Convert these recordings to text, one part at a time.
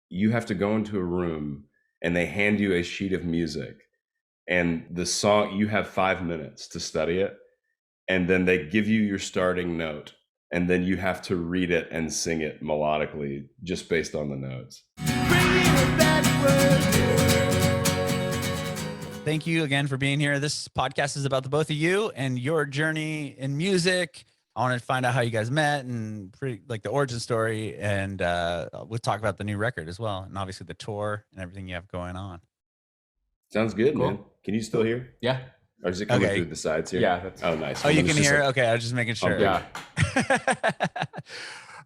you have to go into a room and they hand you a sheet of music, and the song, you have 5 minutes to study it, and then they give you your starting note, and then you have to read it and sing it melodically just based on the notes. Thank you again for being here. This podcast is about the both of you and your journey in music. I want to find out how you guys met and like the origin story, and we'll talk about the new record as well, and obviously the tour and everything you have going on. Sounds good, Cool. man. Can you still hear? Yeah. Or is it coming Okay. through the sides here? Yeah. That's, Oh, nice. Oh, Well, you then can it's just hear? like- Okay, I was just making sure. yeah.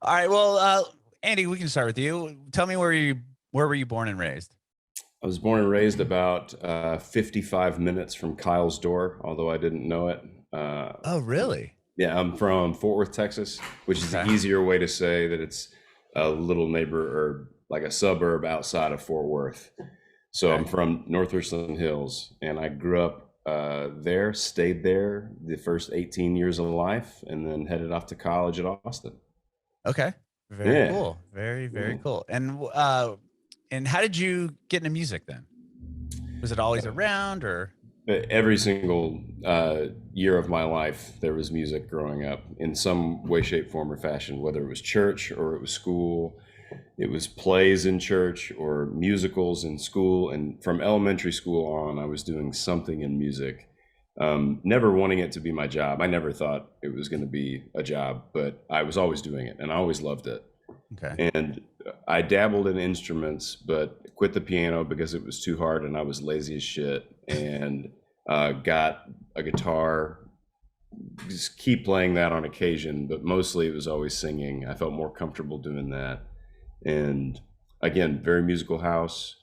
All right. Well, Andy, we can start with you. Tell me where were you born and raised? I was born and raised about 55 minutes from Kyle's door, although I didn't know it. Oh, really? Yeah, I'm from Fort Worth, Texas, which is Okay. the easier way to say that it's a little neighbor or like a suburb outside of Fort Worth. So I'm from North Richland Hills, and I grew up there, stayed there the first 18 years of life, and then headed off to college at Austin. Okay. Very Yeah. cool. Very, very cool. And how did you get into music then? Was it always around, or? Every single year of my life, there was music growing up in some way, shape, form, or fashion, whether it was church or it was school. It was plays in church or musicals in school. And from elementary school on, I was doing something in music, never wanting it to be my job. I never thought it was going to be a job, but I was always doing it, and I always loved it. Okay. And I dabbled in instruments, but quit the piano because it was too hard and I was lazy as shit, and got a guitar, just keep playing that on occasion, but mostly it was always singing. I felt more comfortable doing that. And again, very musical house,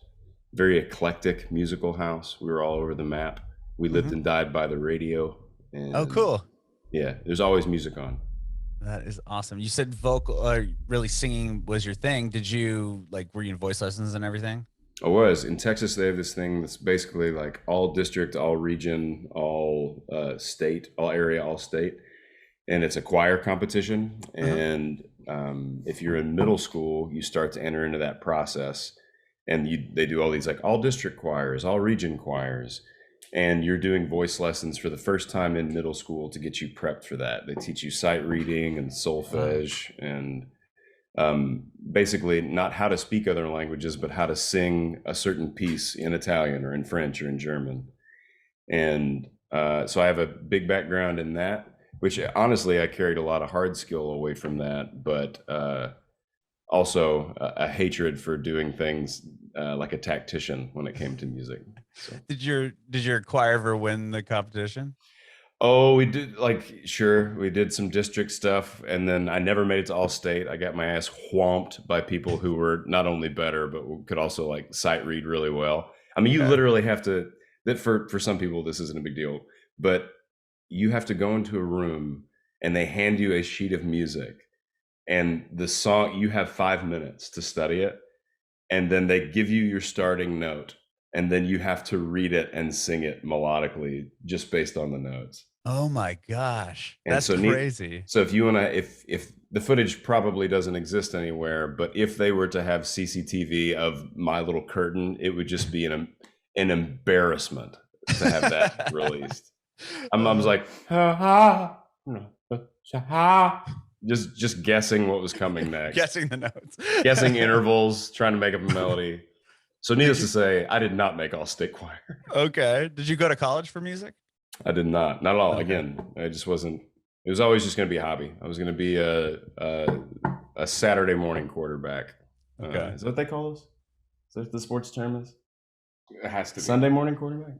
very eclectic musical house. We were all over the map. We lived and died by the radio. And Oh, cool. yeah, there's always music on. That is awesome. You said vocal, really singing was your thing. Did you were you in voice lessons and everything? I was. In Texas, they have this thing that's basically like all district, all region, all state, all area, all state. And it's a choir competition. And if you're in middle school, you start to enter into that process. And they do all these like all district choirs, all region choirs. And you're doing voice lessons for the first time in middle school to get you prepped for that. They teach you sight reading and solfege and basically not how to speak other languages, but how to sing a certain piece in Italian or in French or in German. And so I have a big background in that, which honestly, I carried a lot of hard skill away from that, but also a hatred for doing things like a tactician when it came to music. So. Did your choir ever win the competition? Oh, we did, sure. We did some district stuff, and then I never made it to all state. I got my ass whomped by people who were not only better, but could also sight read really well. I mean, you literally have to, that for some people, this isn't a big deal, but you have to go into a room and they hand you a sheet of music, and the song, you have 5 minutes to study it, and then they give you your starting note, and then you have to read it and sing it melodically just based on the notes. Oh my gosh, And that's so crazy. So if you want to, if the footage probably doesn't exist anywhere, but if they were to have CCTV of my little curtain, it would just be an embarrassment to have that released. I was like, just guessing what was coming next. Guessing the notes. Guessing intervals, trying to make up a melody. So needless to say, I did not make all state choir. Okay. Did you go to college for music? I did not at all. Okay. Again, I just wasn't. It was always just going to be a hobby. I was going to be a Saturday morning quarterback. Okay. Is that what they call us? Is that what the sports term is? It has to be. Sunday morning quarterback.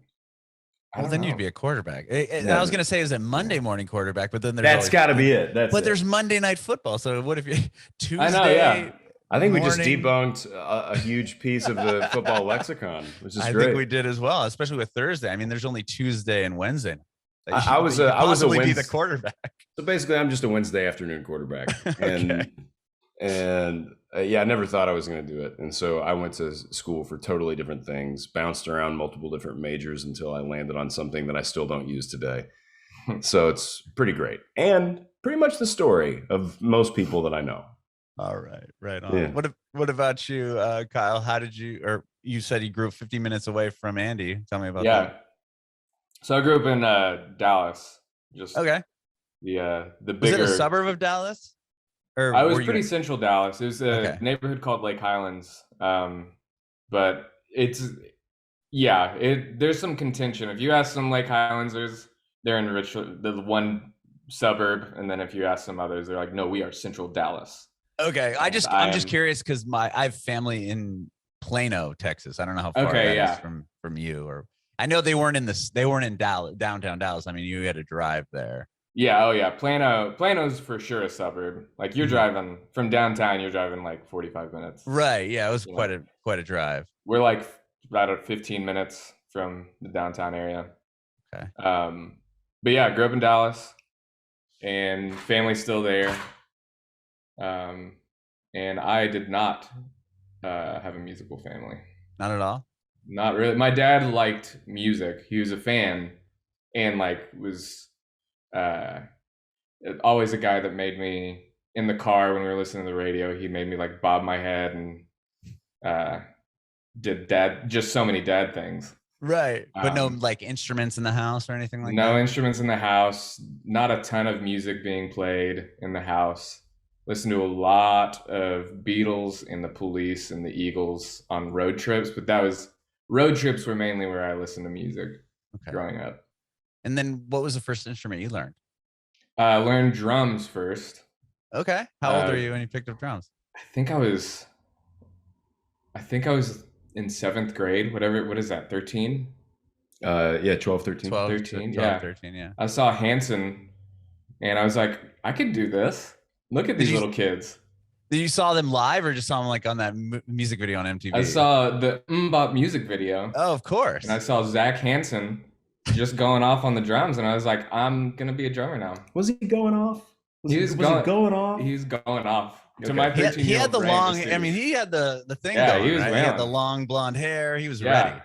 Well, then you'd be a quarterback. I was going to say, is it Monday morning quarterback? But then That's got to be it. There's Monday night football. So what if you Tuesday? I know, yeah. I think we just morning. debunked a huge piece of the football lexicon, which is I great. think we did as well, especially with Thursday. I mean, there's only Tuesday and Wednesday. I was a possibly be Wednesday, the quarterback. So basically, I'm just a Wednesday afternoon quarterback, Okay. and yeah, I never thought I was going to do it, and so I went to school for totally different things, bounced around multiple different majors until I landed on something that I still don't use today. So it's pretty great, and pretty much the story of most people that I know. All right, right on. Yeah. What What about you, Kyle? How did you, or you said you grew up 50 minutes away from Andy. Tell me about that. So I grew up in Dallas, just Okay. the Was it a bigger suburb of Dallas? Or I was were pretty you? central Dallas. It was a Okay. neighborhood called Lake Highlands. But there's some contention. If you ask some Lake Highlanders, they're in the one suburb, and then if you ask some others, they're like, no, we are central Dallas. Okay. I'm just curious because I have family in Plano, Texas. I don't know how far that is from you, or I know they weren't in Dallas, downtown Dallas. I mean, you had to drive there. Yeah, oh yeah. Plano's for sure a suburb. Like you're driving from downtown, you're driving like 45 minutes. Right. Yeah, it was quite a drive. We're like about 15 minutes from the downtown area. Okay. But yeah, I grew up in Dallas and family's still there. And I did not have a musical family. Not at all? Not really. My dad liked music. He was a fan and like was always a guy that made me in the car when we were listening to the radio. He made me like bob my head and did just so many dad things. Right. But no like instruments in the house or anything like that? No instruments in the house. Not a ton of music being played in the house. Listened to a lot of Beatles and the Police and the Eagles on road trips, but road trips were mainly where I listened to music growing up. And then what was the first instrument you learned? I learned drums first. Okay. How old are you when you picked up drums? I think I was in 7th grade, whatever. What is that, 13? 12, 13. 13, 13, yeah. I saw Hanson and I was like, I could do this. Look at these little kids. Did you saw them live or just saw them like on that music video on MTV? I saw the Mbop music video. Oh, of course. And I saw Zach Hanson just going off on the drums, and I was like, I'm gonna be a drummer now. Was he going off? He was going off. He was going off. To my 13-year-old he had the brain, long. I mean, he had the thing. Yeah, going, he was. Right? He had the long blonde hair. He was ready.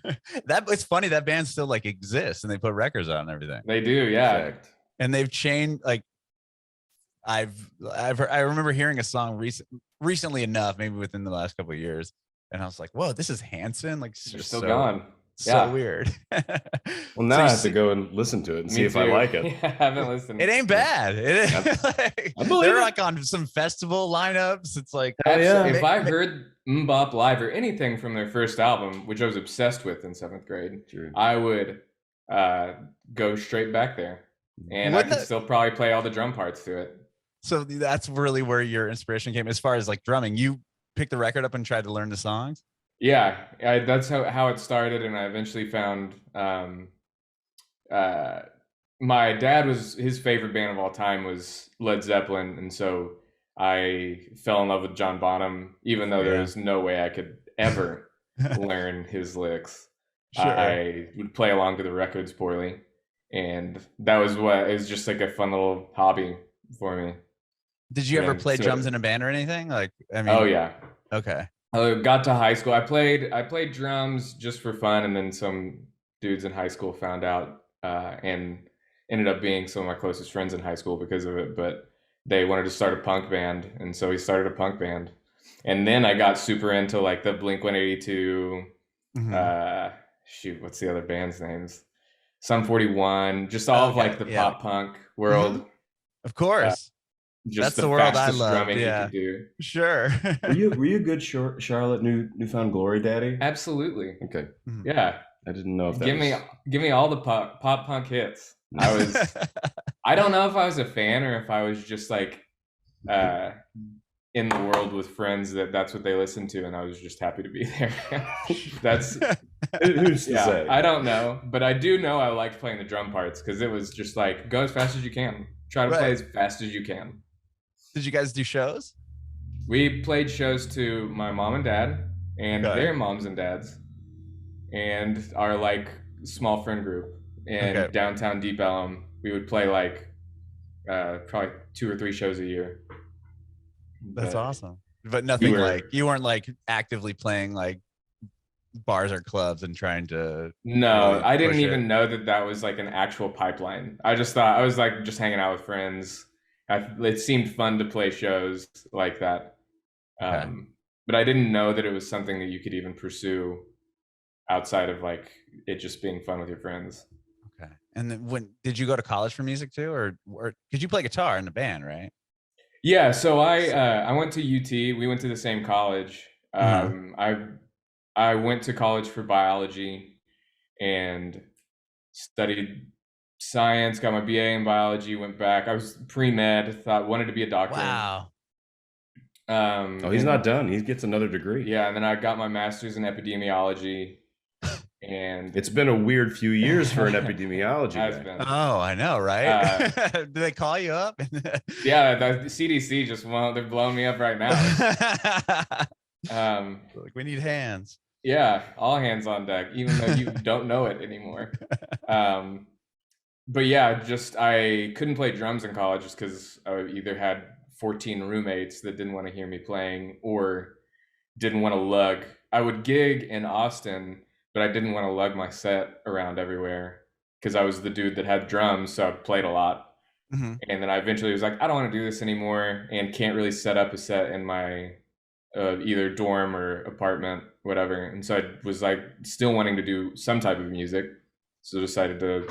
It's funny that band still like exists, and they put records on and everything. They do, yeah. Perfect. And they've changed. Like, I remember hearing a song recently enough, maybe within the last couple of years, and I was like, "Whoa, this is Hanson!" Like, they're still gone. So weird. Well, now I have to go and listen to it and see if I like it. Yeah, I haven't listened. It ain't bad. It is. They're like on some festival lineups. It's like, if I heard Mbop live or anything from their first album, which I was obsessed with in 7th grade, I would go straight back there, and I could still probably play all the drum parts to it. So that's really where your inspiration came, as far as like drumming. You picked the record up and tried to learn the songs. Yeah, that's how it started, and I eventually found my dad his favorite band of all time was Led Zeppelin, and so I fell in love with John Bonham, even though there was no way I could ever learn his licks. Sure. I would play along to the records poorly, and it was just like a fun little hobby for me. Did you ever play drums in a band or anything? Like, I mean, oh yeah. Okay. I got to high school. I played drums just for fun, and then some dudes in high school found out and ended up being some of my closest friends in high school because of it. But they wanted to start a punk band, and so we started a punk band. And then I got super into like the Blink-182. What's the other band's names? Sum 41. Just all of like the pop punk world. Of course. Just that's the world I love. Drumming you could do. Sure. were you a good Charlotte Newfound Glory daddy? Absolutely. Okay. Yeah. I didn't know if that give me all the pop punk hits. I don't know if I was a fan or if I was just like in the world with friends that's what they listened to, and I was just happy to be there. That's who's to say? I don't know, but I do know I liked playing the drum parts because it was just like go as fast as you can. Try to play as fast as you can. Did you guys do shows? We played shows to my mom and dad and their moms and dads and our like small friend group in downtown Deep Ellum. We would play like probably 2 or 3 shows a year. That's awesome. But nothing you weren't like actively playing like bars or clubs and trying to. No, I didn't even know that was like an actual pipeline. I just thought I was like just hanging out with friends. It seemed fun to play shows like that. Okay. But I didn't know that it was something that you could even pursue outside of like it just being fun with your friends. Okay. And then when did you go to college for music too, or because you play guitar in the band, right? Yeah, so I went to UT. We went to the same college. I went to college for biology and studied science, got my BA in biology, went back. I was pre-med, wanted to be a doctor. Wow. He's not done. He gets another degree. Yeah, and then I got my master's in epidemiology. And it's been a weird few years for an epidemiology guy. Oh, I know, right? Do they call you up? Yeah, the CDC just won't. They're blowing me up right now. Like, we need hands. Yeah, all hands on deck, even though you don't know it anymore. But yeah, just I couldn't play drums in college just because I either had 14 roommates that didn't want to hear me playing or didn't want to lug. I would gig in Austin, but I didn't want to lug my set around everywhere because I was the dude that had drums, so I played a lot. And then I eventually was like, I don't want to do this anymore, and can't really set up a set in my either dorm or apartment, whatever. And so I was like still wanting to do some type of music, so decided to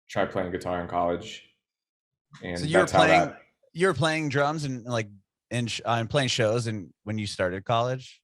try playing guitar in college. And so you were playing drums and like and playing shows and when you started college?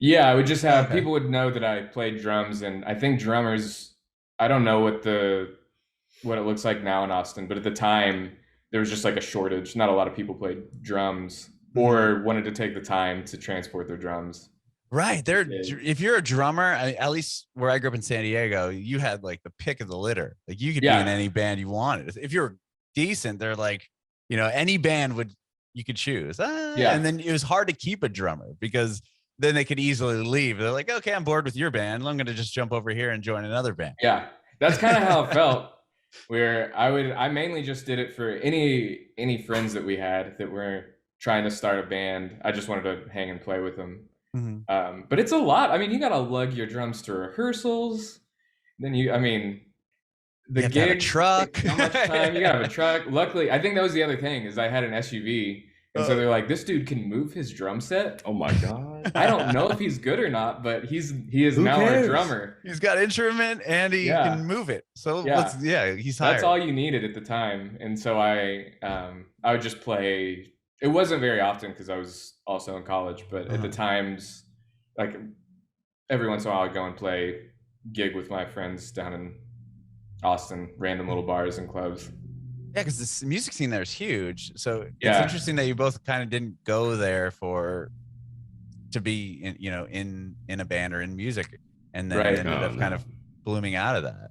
Yeah, I would just have people would know that I played drums, and I think drummers, I don't know what it looks like now in Austin, but at the time there was just like a shortage. Not a lot of people played drums or wanted to take the time to transport their drums. Right. If you're a drummer, at least where I grew up in San Diego, you had like the pick of the litter. Like you could be in any band you wanted. If you're decent, they're like, any band you could choose. And then it was hard to keep a drummer because then they could easily leave. They're like, okay, I'm bored with your band. I'm going to just jump over here and join another band. Yeah, that's kind of how it felt. Where I mainly just did it for any friends that we had that were trying to start a band. I just wanted to hang and play with them. But it's a lot. I mean, you got to lug your drums to rehearsals. Then the gig, have a truck. How much time? You got to have a truck. Luckily, I think that was the other thing is I had an SUV. And so they're like, this dude can move his drum set. Oh my God. I don't know if he's good or not, but he is now our drummer. He's got instrument and he can move it. So he's hired. That's all you needed at the time. And so I would just play. It wasn't very often because I was also in college, but at the times, like every once in a while I'd go and play gig with my friends down in Austin, random little bars and clubs. Yeah, because the music scene there is huge. So it's interesting that you both kind of didn't go there to be in a band or in music, and then ended up kind of blooming out of that.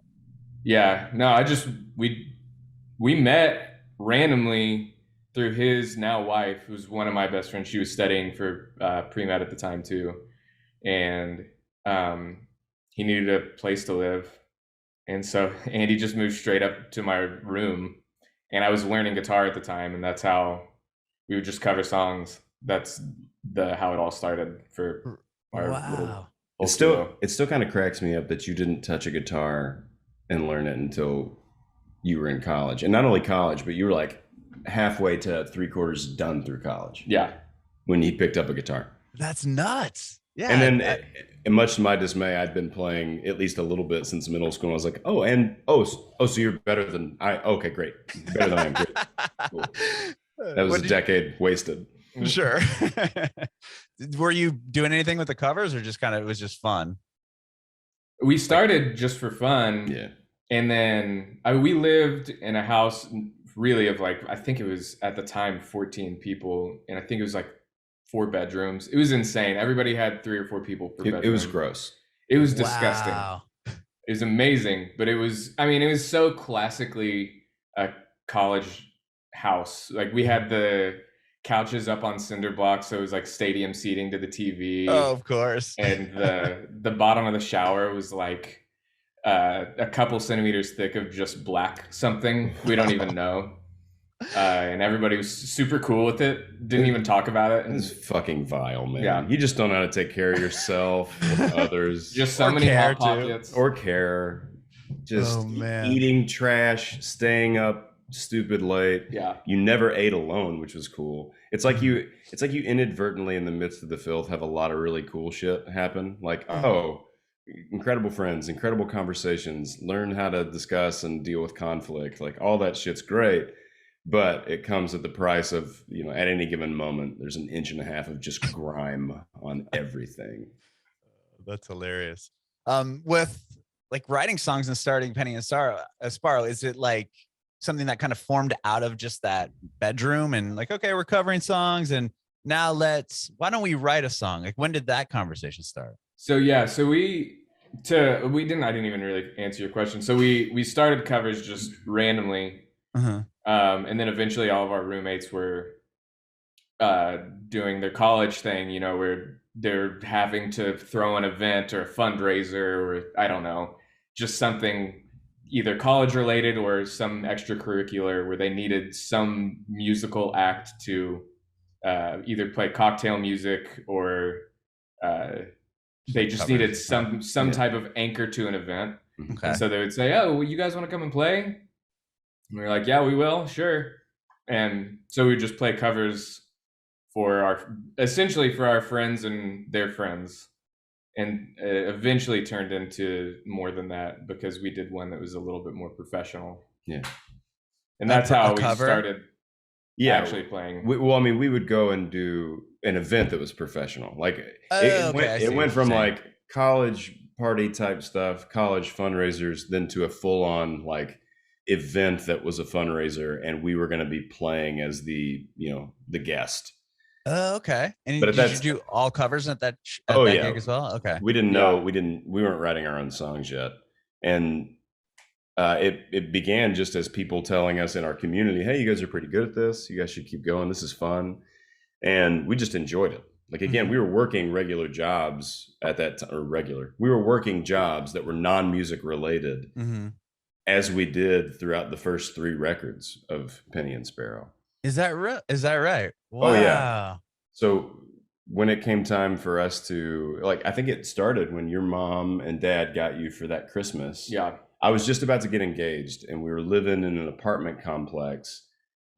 Yeah, no, we met randomly through his now wife, who's one of my best friends. She was studying for pre-med at the time too, and he needed a place to live, and so Andy just moved straight up to my room. And I was learning guitar at the time, and that's how we would just cover songs. That's how it all started for our little. It still kind of cracks me up that you didn't touch a guitar and learn it until you were in college, and not only college, but you were like halfway to 3/4 done through college. Yeah, when he picked up a guitar. That's nuts. Yeah, and then, and much to my dismay, I'd been playing at least a little bit since middle school. And I was like, so you're better than I. Okay, great, better than I am. Great. Cool. That was a decade wasted. Sure. Were you doing anything with the covers, or just kind of it was just fun? We started just for fun, and then we lived in a house really of like I think it was at the time 14 people, and I think it was like 4 bedrooms. It was insane. Everybody had 3 or 4 people per bedroom. It was gross. It was disgusting. It was amazing, but it was so classically a college house. Like we had the couches up on cinder blocks, so it was like stadium seating to the TV. Oh, of course. And the bottom of the shower was like a couple centimeters thick of just black something. We don't even know. And everybody was super cool with it. Didn't even talk about it. It's fucking vile, man. Yeah. You just don't know how to take care of yourself or others. Just so many hot pockets. Or care. Just eating trash, staying up stupid late. Yeah. You never ate alone, which was cool. It's like you inadvertently in the midst of the filth have a lot of really cool shit happen. Like, oh, incredible friends, incredible conversations, learn how to discuss and deal with conflict. Like all that shit's great, but it comes at the price of, you know, at any given moment, there's an inch and a half of just grime on everything. That's hilarious. With like writing songs and starting Penny and Sparrow, is it like something that kind of formed out of just that bedroom and like, okay, we're covering songs and now why don't we write a song? Like when did that conversation start? So yeah, I didn't even really answer your question. So we started covers just randomly. And then eventually all of our roommates were doing their college thing, you know, where they're having to throw an event or a fundraiser or I don't know, just something either college related or some extracurricular where they needed some musical act to either play cocktail music or they just needed some type of anchor to an event. Okay. And so they would say, oh, well, you guys want to come and play? And we were like, yeah, we will, sure. And so we would just play covers essentially for our friends and their friends. And it eventually turned into more than that because we did one that was a little bit more professional. Yeah. And that's how we started actually playing. We would go and do an event that was professional. Like it went from like college party type stuff, college fundraisers, then to a full on like event that was a fundraiser. And we were going to be playing as the guest. Oh, okay. And did you do all covers at that gig as well? Okay. We didn't know. We weren't writing our own songs yet. And it began just as people telling us in our community, hey, you guys are pretty good at this. You guys should keep going. This is fun. And we just enjoyed it. Like, again, we were working regular jobs at that time, we were working jobs that were non-music related as we did throughout the first 3 records of Penny and Sparrow. Is that right? Wow. Oh, yeah. So when it came time for us to, like, I think it started when your mom and dad got you for that Christmas. Yeah. I was just about to get engaged and we were living in an apartment complex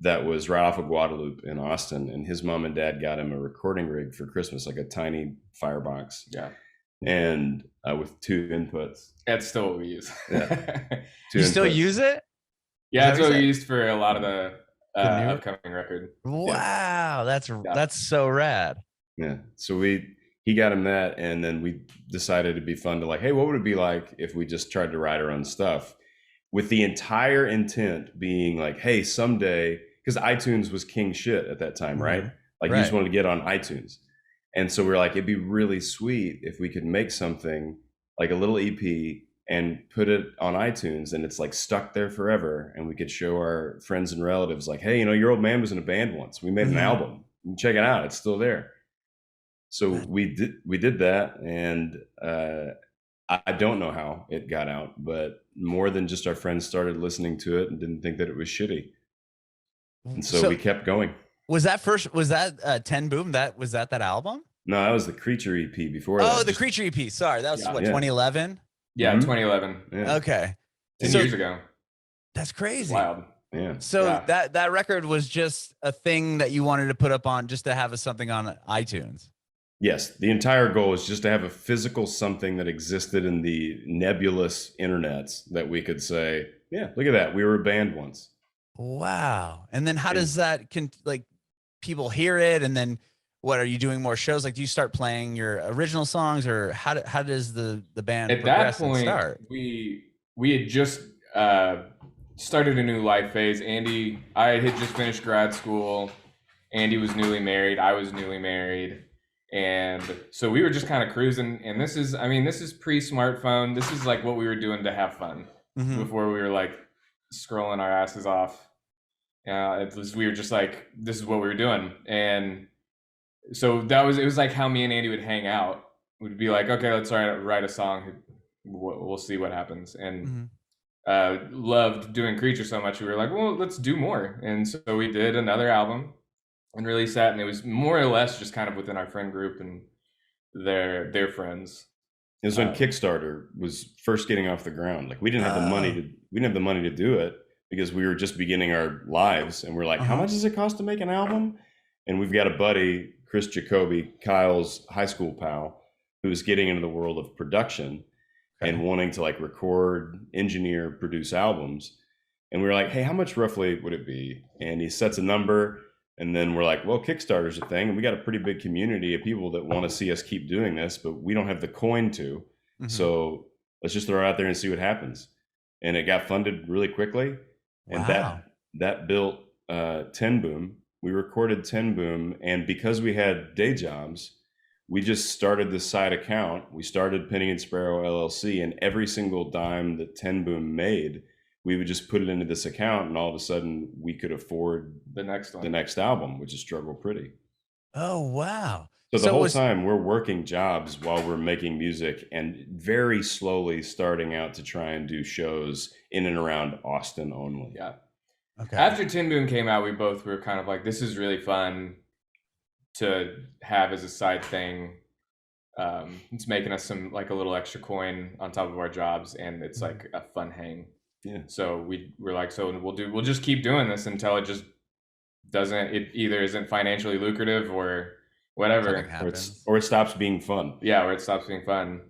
that was right off of Guadalupe in Austin. And his mom and dad got him a recording rig for Christmas, like a tiny firebox. Yeah. And with 2 inputs. That's still what we use. Yeah. You still use it? Yeah, that's what we used for a lot of the upcoming record. Wow, that's so rad. Yeah. So he got him that, and then we decided it'd be fun to like, hey, what would it be like if we just tried to write our own stuff? With the entire intent being like, hey, someday, because iTunes was king shit at that time, right? Like you just wanted to get on iTunes. And so we were like, it'd be really sweet if we could make something like a little EP and put it on iTunes and it's like stuck there forever. And we could show our friends and relatives like, hey, your old man was in a band once. We made an album. You can check it out. It's still there. So we did that. And I don't know how it got out, but more than just our friends started listening to it and didn't think that it was shitty. And so we kept going. Was that 10 Boom? Was that album? No, that was the Creature EP before that. Oh, the Creature EP. Sorry. That was 2011? Yeah, 2011. Yeah. Okay. 10 years ago. That's crazy. Wild. Yeah. So that record was just a thing that you wanted to put up on just to have something on iTunes. Yes. The entire goal is just to have a physical something that existed in the nebulous internets that we could say, yeah, look at that. We were a band once. Wow. And then how does that people hear it? And then what are you doing more shows? Like, do you start playing your original songs or how does the band at that point start? We had just started a new life phase. I had just finished grad school. Andy was newly married. I was newly married. And so we were just kind of cruising. And this is pre-smartphone. This is like what we were doing to have fun before we were like scrolling our asses off. We were just like, this is what we were doing. And so it was like how me and Andy would hang out. We'd be like, okay, let's write a song. We'll see what happens. And loved doing Creature so much. We were like, well, let's do more. And so we did another album and released that. And it was more or less just kind of within our friend group and their friends. It was when Kickstarter was first getting off the ground. Like we didn't have the money to do it because we were just beginning our lives. And we're like, how much does it cost to make an album? And we've got a buddy, Chris Jacoby, Kyle's high school pal, who is getting into the world of production and wanting to like record, engineer, produce albums. And we were like, hey, how much roughly would it be? And he sets a number. And then we're like, well, Kickstarter's a thing. And we got a pretty big community of people that want to see us keep doing this, but we don't have the coin to. So let's just throw it out there and see what happens. And it got funded really quickly. And that built 10 Boom. We recorded 10 Boom. And because we had day jobs, we just started this side account. We started Penny and Sparrow LLC, and every single dime that 10 Boom made, we would just put it into this account, and all of a sudden we could afford the next album, which is Struggle Pretty. Oh, wow. So the whole time we're working jobs while we're making music, and very slowly starting out to try and do shows in and around Austin only. Yeah. Okay. After 10 Boom came out, we both were kind of like, this is really fun to have as a side thing. It's making us some like a little extra coin on top of our jobs, and it's like a fun hang. Yeah. So we're like, so we'll just keep doing this until it just it either isn't financially lucrative or whatever, or it stops being fun. Yeah, or it stops being fun.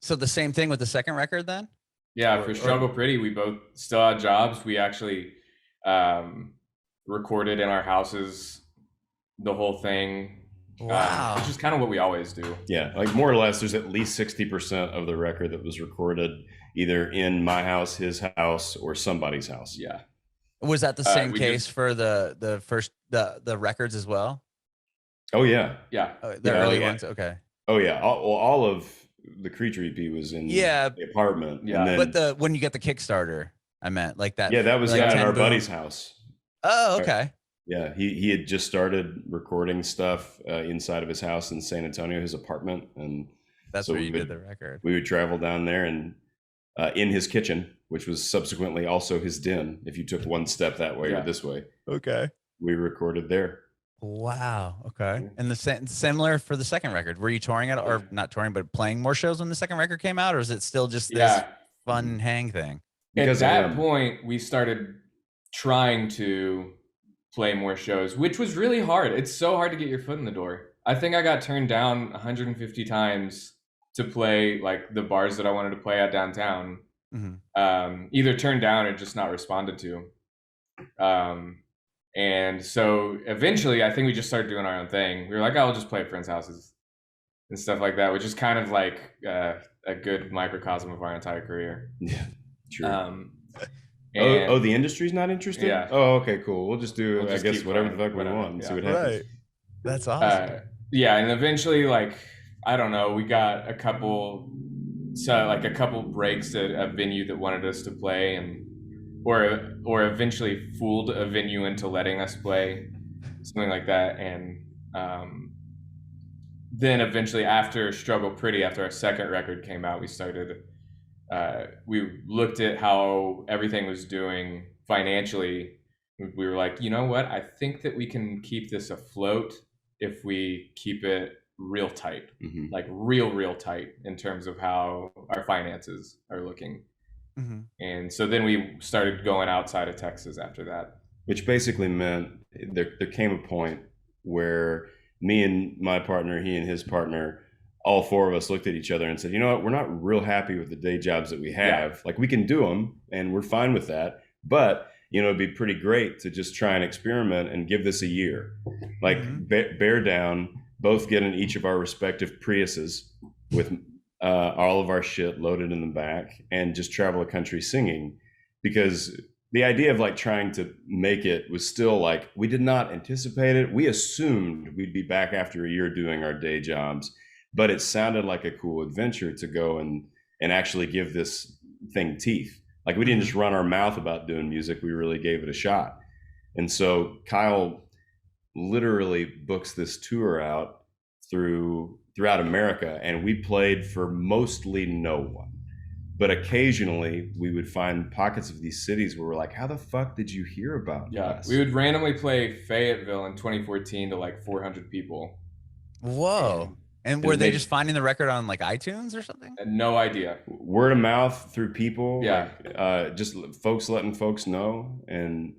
So the same thing with the second record then? Yeah, for Struggle Pretty, we both still had jobs. We actually recorded in our houses the whole thing. Wow. Which is kind of what we always do. Yeah, like more or less, there's at least 60% of the record that was recorded either in my house, his house, or somebody's house. Yeah. Was that the same case for the first the records as well? Oh yeah. Yeah. The early ones. Okay. Oh yeah. All of the Creature EP was in the apartment. Yeah. And then, but when you get the Kickstarter, I meant like that. Yeah, that was like at our buddy's house. Oh, okay. Yeah, he had just started recording stuff inside of his house in San Antonio, his apartment, and that's where you did the record. We would travel down there and in his kitchen, which was subsequently also his den. If you took one step that way or this way, okay, we recorded there. Wow. Okay. And the similar for the second record. Were you touring it, or not touring, but playing more shows when the second record came out, or is it still just this fun hang thing? Because at that point, we started trying to play more shows, which was really hard. It's so hard to get your foot in the door. I think I got turned down 150 times to play like the bars that I wanted to play at downtown. Either turned down or just not responded to. And so eventually I think we just started doing our own thing. We were like, oh, I'll just play at friends' houses and stuff like that, which is kind of like a good microcosm of our entire career. Yeah, true. The industry's not interested? Yeah. Oh, okay, cool. We'll just do, I guess, whatever the fuck we want and see what happens. Right. That's awesome. Yeah, and eventually, like, I don't know, we got a couple breaks at a venue that wanted us to play, and or eventually fooled a venue into letting us play, something like that. And then eventually, after Struggle Pretty, after our second record came out, we started. We looked at how everything was doing financially. We were like, you know what? I think that we can keep this afloat if we keep it real tight, like real tight in terms of how our finances are looking. And so then we started going outside of Texas after that. Which basically meant there came a point where me and my partner, he and his partner, all four of us looked at each other and said, you know what, we're not real happy with the day jobs that we have. Yeah. Like, we can do them and we're fine with that. But, you know, it'd be pretty great to just try and experiment and give this a year. Like, bear down, both get in each of our respective Priuses with all of our shit loaded in the back and just travel the country singing. Because the idea of like trying to make it was still like, we did not anticipate it. We assumed we'd be back after a year doing our day jobs. But it sounded like a cool adventure to go and actually give this thing teeth. Like, we didn't just run our mouth about doing music. We really gave it a shot. And so Kyle literally books this tour out throughout America. And we played for mostly no one. But occasionally we would find pockets of these cities where we're like, how the fuck did you hear about us? We would randomly play Fayetteville in 2014 to like 400 people. Whoa. And were they just finding the record on like iTunes or something? No idea. Word of mouth through people. Yeah. Like, just folks letting folks know. And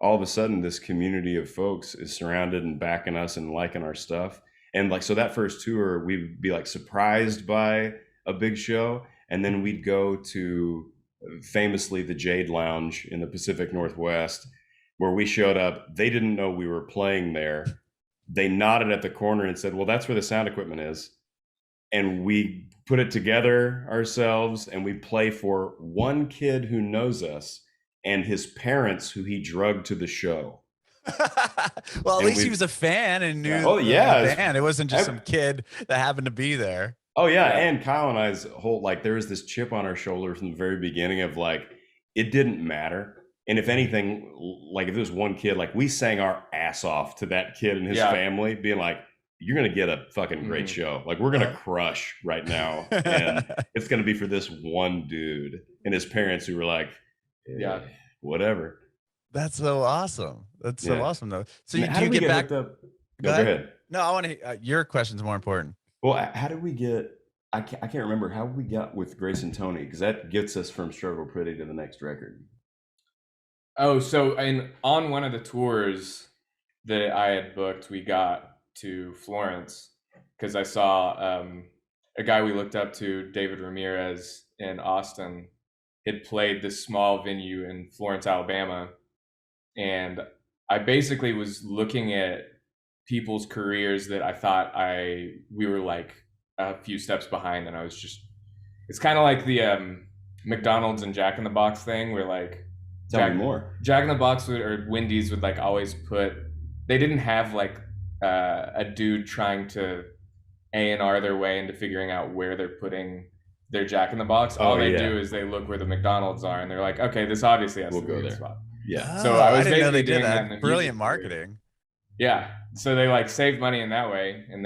all of a sudden this community of folks is surrounded and backing us and liking our stuff. And like, so that first tour, we'd be like surprised by a big show. And then we'd go to famously the Jade Lounge in the Pacific Northwest, where we showed up. They didn't know we were playing there. They nodded at the corner and said, well, that's where the sound equipment is. And we put it together ourselves, and we play for one kid who knows us and his parents who he drugged to the show. Well, at least he was a fan and knew the band. It wasn't just some kid that happened to be there. Oh yeah. And Kyle and I's whole, like, there was this chip on our shoulder from the very beginning of like, it didn't matter. And if anything, like if there was one kid, like we sang our ass off to that kid and his family, being like, you're going to get a fucking great show. Like we're going to crush right now. And it's going to be for this one dude and his parents who were like, whatever. That's so awesome. That's so awesome though. So do you get back up? Go ahead. No, I want to, your question's more important. Well, how did we get, I can't remember how we got with Grace and Tony, because that gets us from Struggle Pretty to the next record. Oh, so on one of the tours that I had booked, we got to Florence because I saw a guy we looked up to, David Ramirez in Austin, had played this small venue in Florence, Alabama. And I basically was looking at people's careers that I thought we were like a few steps behind. And I was just, it's kind of like the McDonald's and Jack in the Box thing where like, Tell me more. Jack in the Box or Wendy's would like always they didn't have like a dude trying to A&R their way into figuring out where they're putting their Jack in the Box. All they do is they look where the McDonald's are and they're like, okay, this obviously has to be the spot. Yeah. So I was basically doing that. Brilliant marketing. Yeah. So they like saved money in that way, and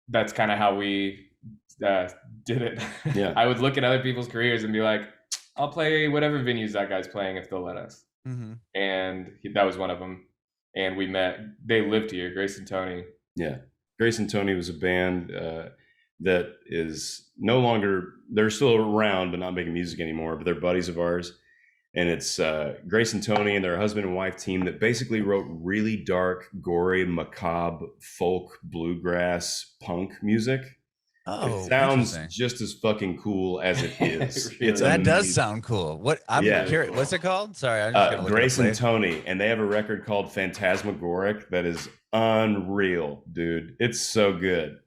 that's kind of how we did it. Yeah. I would look at other people's careers and be like, I'll play whatever venues that guy's playing if they'll let us. Mm-hmm. And that was one of them. And we met. They lived here, Grace and Tony. Yeah. Grace and Tony was a band that is no longer, they're still around but not making music anymore, but they're buddies of ours. And it's Grace and Tony and their husband and wife team that basically wrote really dark, gory, macabre, folk, bluegrass, punk music. Oh, it sounds just as fucking cool as it is. Really? That does sound cool. I'm curious. What's it called? Sorry, I'm just gonna look Grace and Tony, and they have a record called Phantasmagoric that is unreal, dude. It's so good.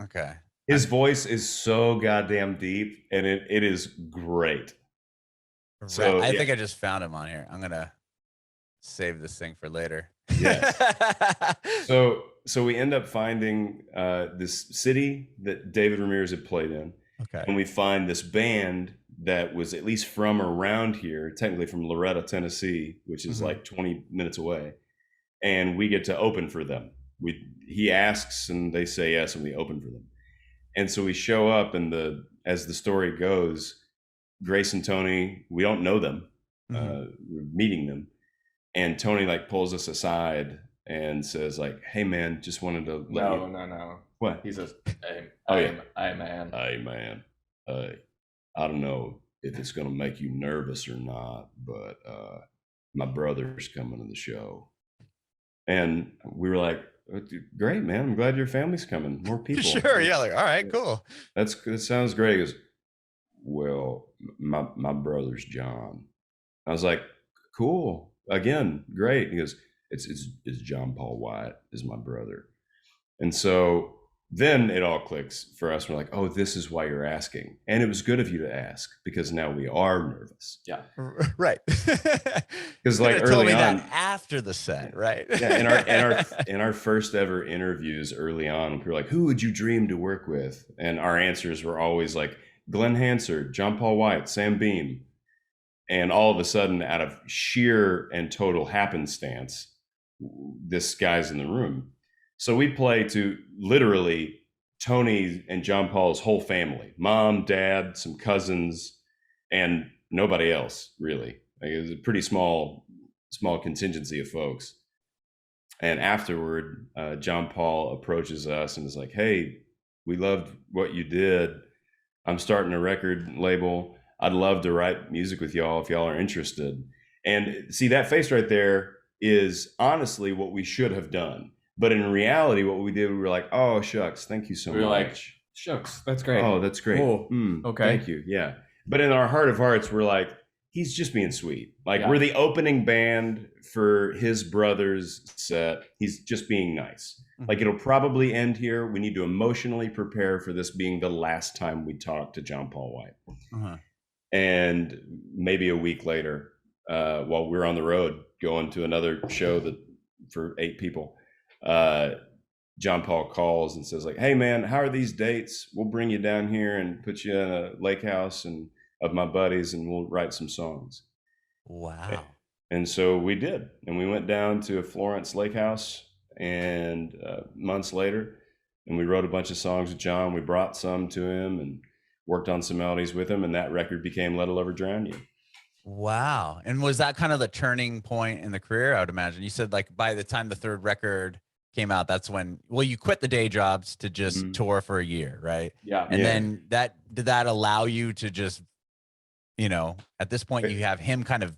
Okay. His voice is so goddamn deep, and it is great. So I think I just found him on here. I'm gonna save this thing for later. Yes. So we end up finding this city that David Ramirez had played in. Okay. And we find this band that was at least from around here, technically from Loretta, Tennessee, which is like 20 minutes away. And we get to open for them. He asks and they say yes, and we open for them. And so we show up, and as the story goes, Grace and Tony, we don't know them. We're meeting them. And Tony like pulls us aside and says like, hey man, just wanted to let you. No. What? He says, hey man. I don't know if it's going to make you nervous or not, but my brother's coming to the show. And we were like, great, man. I'm glad your family's coming. More people. Sure. Yeah. Like, all right, cool. That sounds great. He goes, well, my brother's John. I was like, cool. Again, great. He goes, it's John Paul White is my brother. And so then it all clicks for us. We're like, oh, this is why you're asking. And it was good of you to ask, because now we are nervous. Yeah. Right. Because like early told me on, that after the set, right? Yeah. In our first ever interviews early on, we were like, who would you dream to work with? And our answers were always like Glenn Hansard, John Paul White, Sam Beam. And all of a sudden, out of sheer and total happenstance, this guy's in the room. So we play to literally Tony and John Paul's whole family, mom, dad, some cousins, and nobody else really. Like, it was a pretty small contingency of folks. And afterward, John Paul approaches us and is like, hey, we loved what you did. I'm starting a record label. I'd love to write music with y'all if y'all are interested. And see, that face right there is honestly what we should have done. But in reality, what we did, we were like, oh, shucks, thank you so much. Like, shucks, that's great. Oh, that's great. Okay. Thank you. Yeah. But in our heart of hearts, we're like, he's just being sweet. Like, we're the opening band for his brother's set. He's just being nice. Like, it'll probably end here. We need to emotionally prepare for this being the last time we talk to John Paul White. And maybe a week later, while we're on the road going to another show that for 8 people, John Paul calls and says, like, hey man, how are these dates? We'll bring you down here and put you in a lake house and of my buddies, and we'll write some songs. Wow. And so we did, and we went down to a Florence lake house, and months later, and we wrote a bunch of songs with John. We brought some to him and worked on some melodies with him, and that record became Let a Lover Drown You. Wow. And was that kind of the turning point in the career? I would imagine. You said like by the time the 3rd record came out, that's when, well, you quit the day jobs to just tour for a year, right? Yeah. And then did that allow you to just, you know, at this point you have him kind of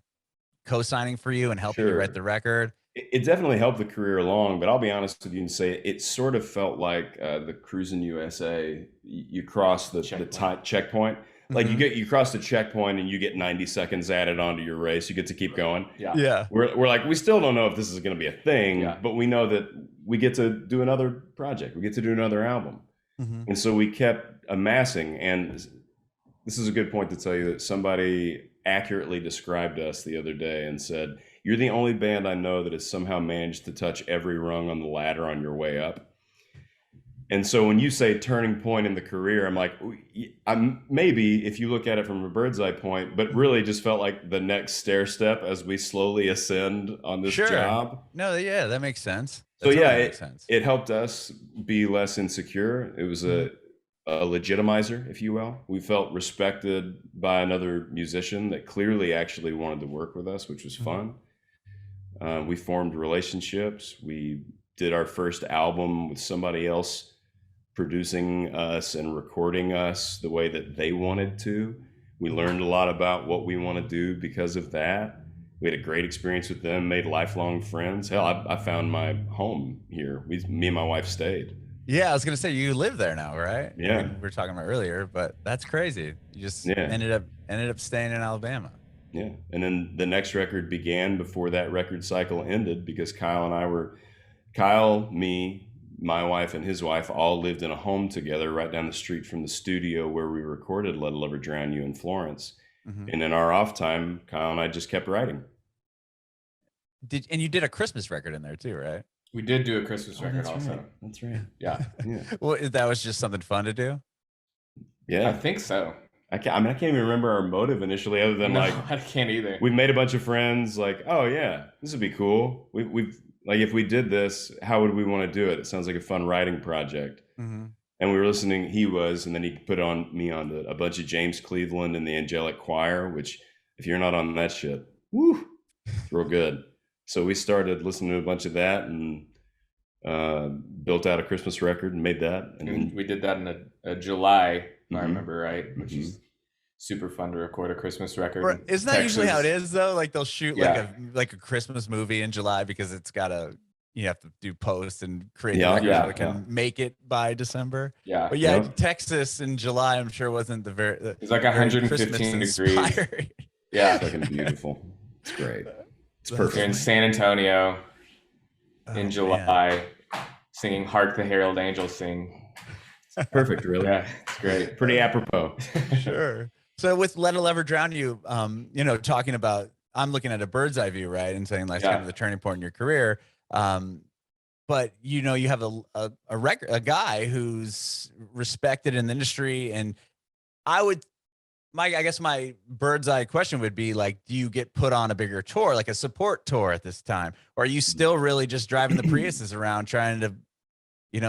co-signing for you and helping you write the record? It definitely helped the career along, but I'll be honest with you and say it sort of felt like the Cruising USA. You cross the checkpoint. Like you cross the checkpoint and you get 90 seconds added onto your race. You get to keep going. Yeah. We're like, we still don't know if this is going to be a thing, but we know that we get to do another project. We get to do another album. And so we kept amassing. And this is a good point to tell you that somebody accurately described us the other day and said, you're the only band I know that has somehow managed to touch every rung on the ladder on your way up. And so when you say turning point in the career, I'm like, maybe if you look at it from a bird's eye point, but really just felt like the next stair step as we slowly ascend on this job. No, yeah, that makes sense. So it helped us be less insecure. It was a legitimizer, if you will. We felt respected by another musician that clearly actually wanted to work with us, which was fun. We formed relationships. We did our first album with somebody else producing us and recording us the way that they wanted to. We learned a lot about what we want to do because of that. We had a great experience with them, made lifelong friends. Hell, I found my home here. Me and my wife stayed. Yeah, I was gonna say you live there now, right? Yeah, I mean, we were talking about earlier, but that's crazy. You just ended up staying in Alabama. Yeah, and then the next record began before that record cycle ended because Kyle, me, my wife, and his wife all lived in a home together right down the street from the studio where we recorded Let a Lover Drown You in Florence. And in our off time, Kyle and I just kept writing. And you did a Christmas record in there too, right? We did do a Christmas record also. Right. That's right. Yeah. Well, that was just something fun to do? Yeah. I think so. I can't even remember our motive initially, other than I can't either. We made a bunch of friends like, oh yeah, this would be cool. We've like, if we did this, how would we want to do it? It sounds like a fun writing project. And we were listening, and then he put me on a bunch of James Cleveland and the Angelic Choir, which if you're not on that shit, woo, it's real good. So we started listening to a bunch of that and built out a Christmas record and made that. And then we did that in a July, if I remember right, which is super fun to record a Christmas record. Isn't that usually how it is though? Like they'll shoot like a Christmas movie in July because you have to do posts and create the record so it can make it by December. Yeah. But Texas in July, I'm sure wasn't it's like 115 degrees. Yeah. It's fucking beautiful. It's great. It's perfect. You're in San Antonio in July singing Hark the Herald Angels Sing. It's perfect, really. Yeah, it's great. Pretty apropos. Sure. So with Let a Lover Drown You, talking about, I'm looking at a bird's eye view, right? And saying that's kind of the turning point in your career. But you have a guy who's respected in the industry. And I guess my bird's eye question would be like, do you get put on a bigger tour, like a support tour at this time? Or are you still really just driving the Priuses around trying to,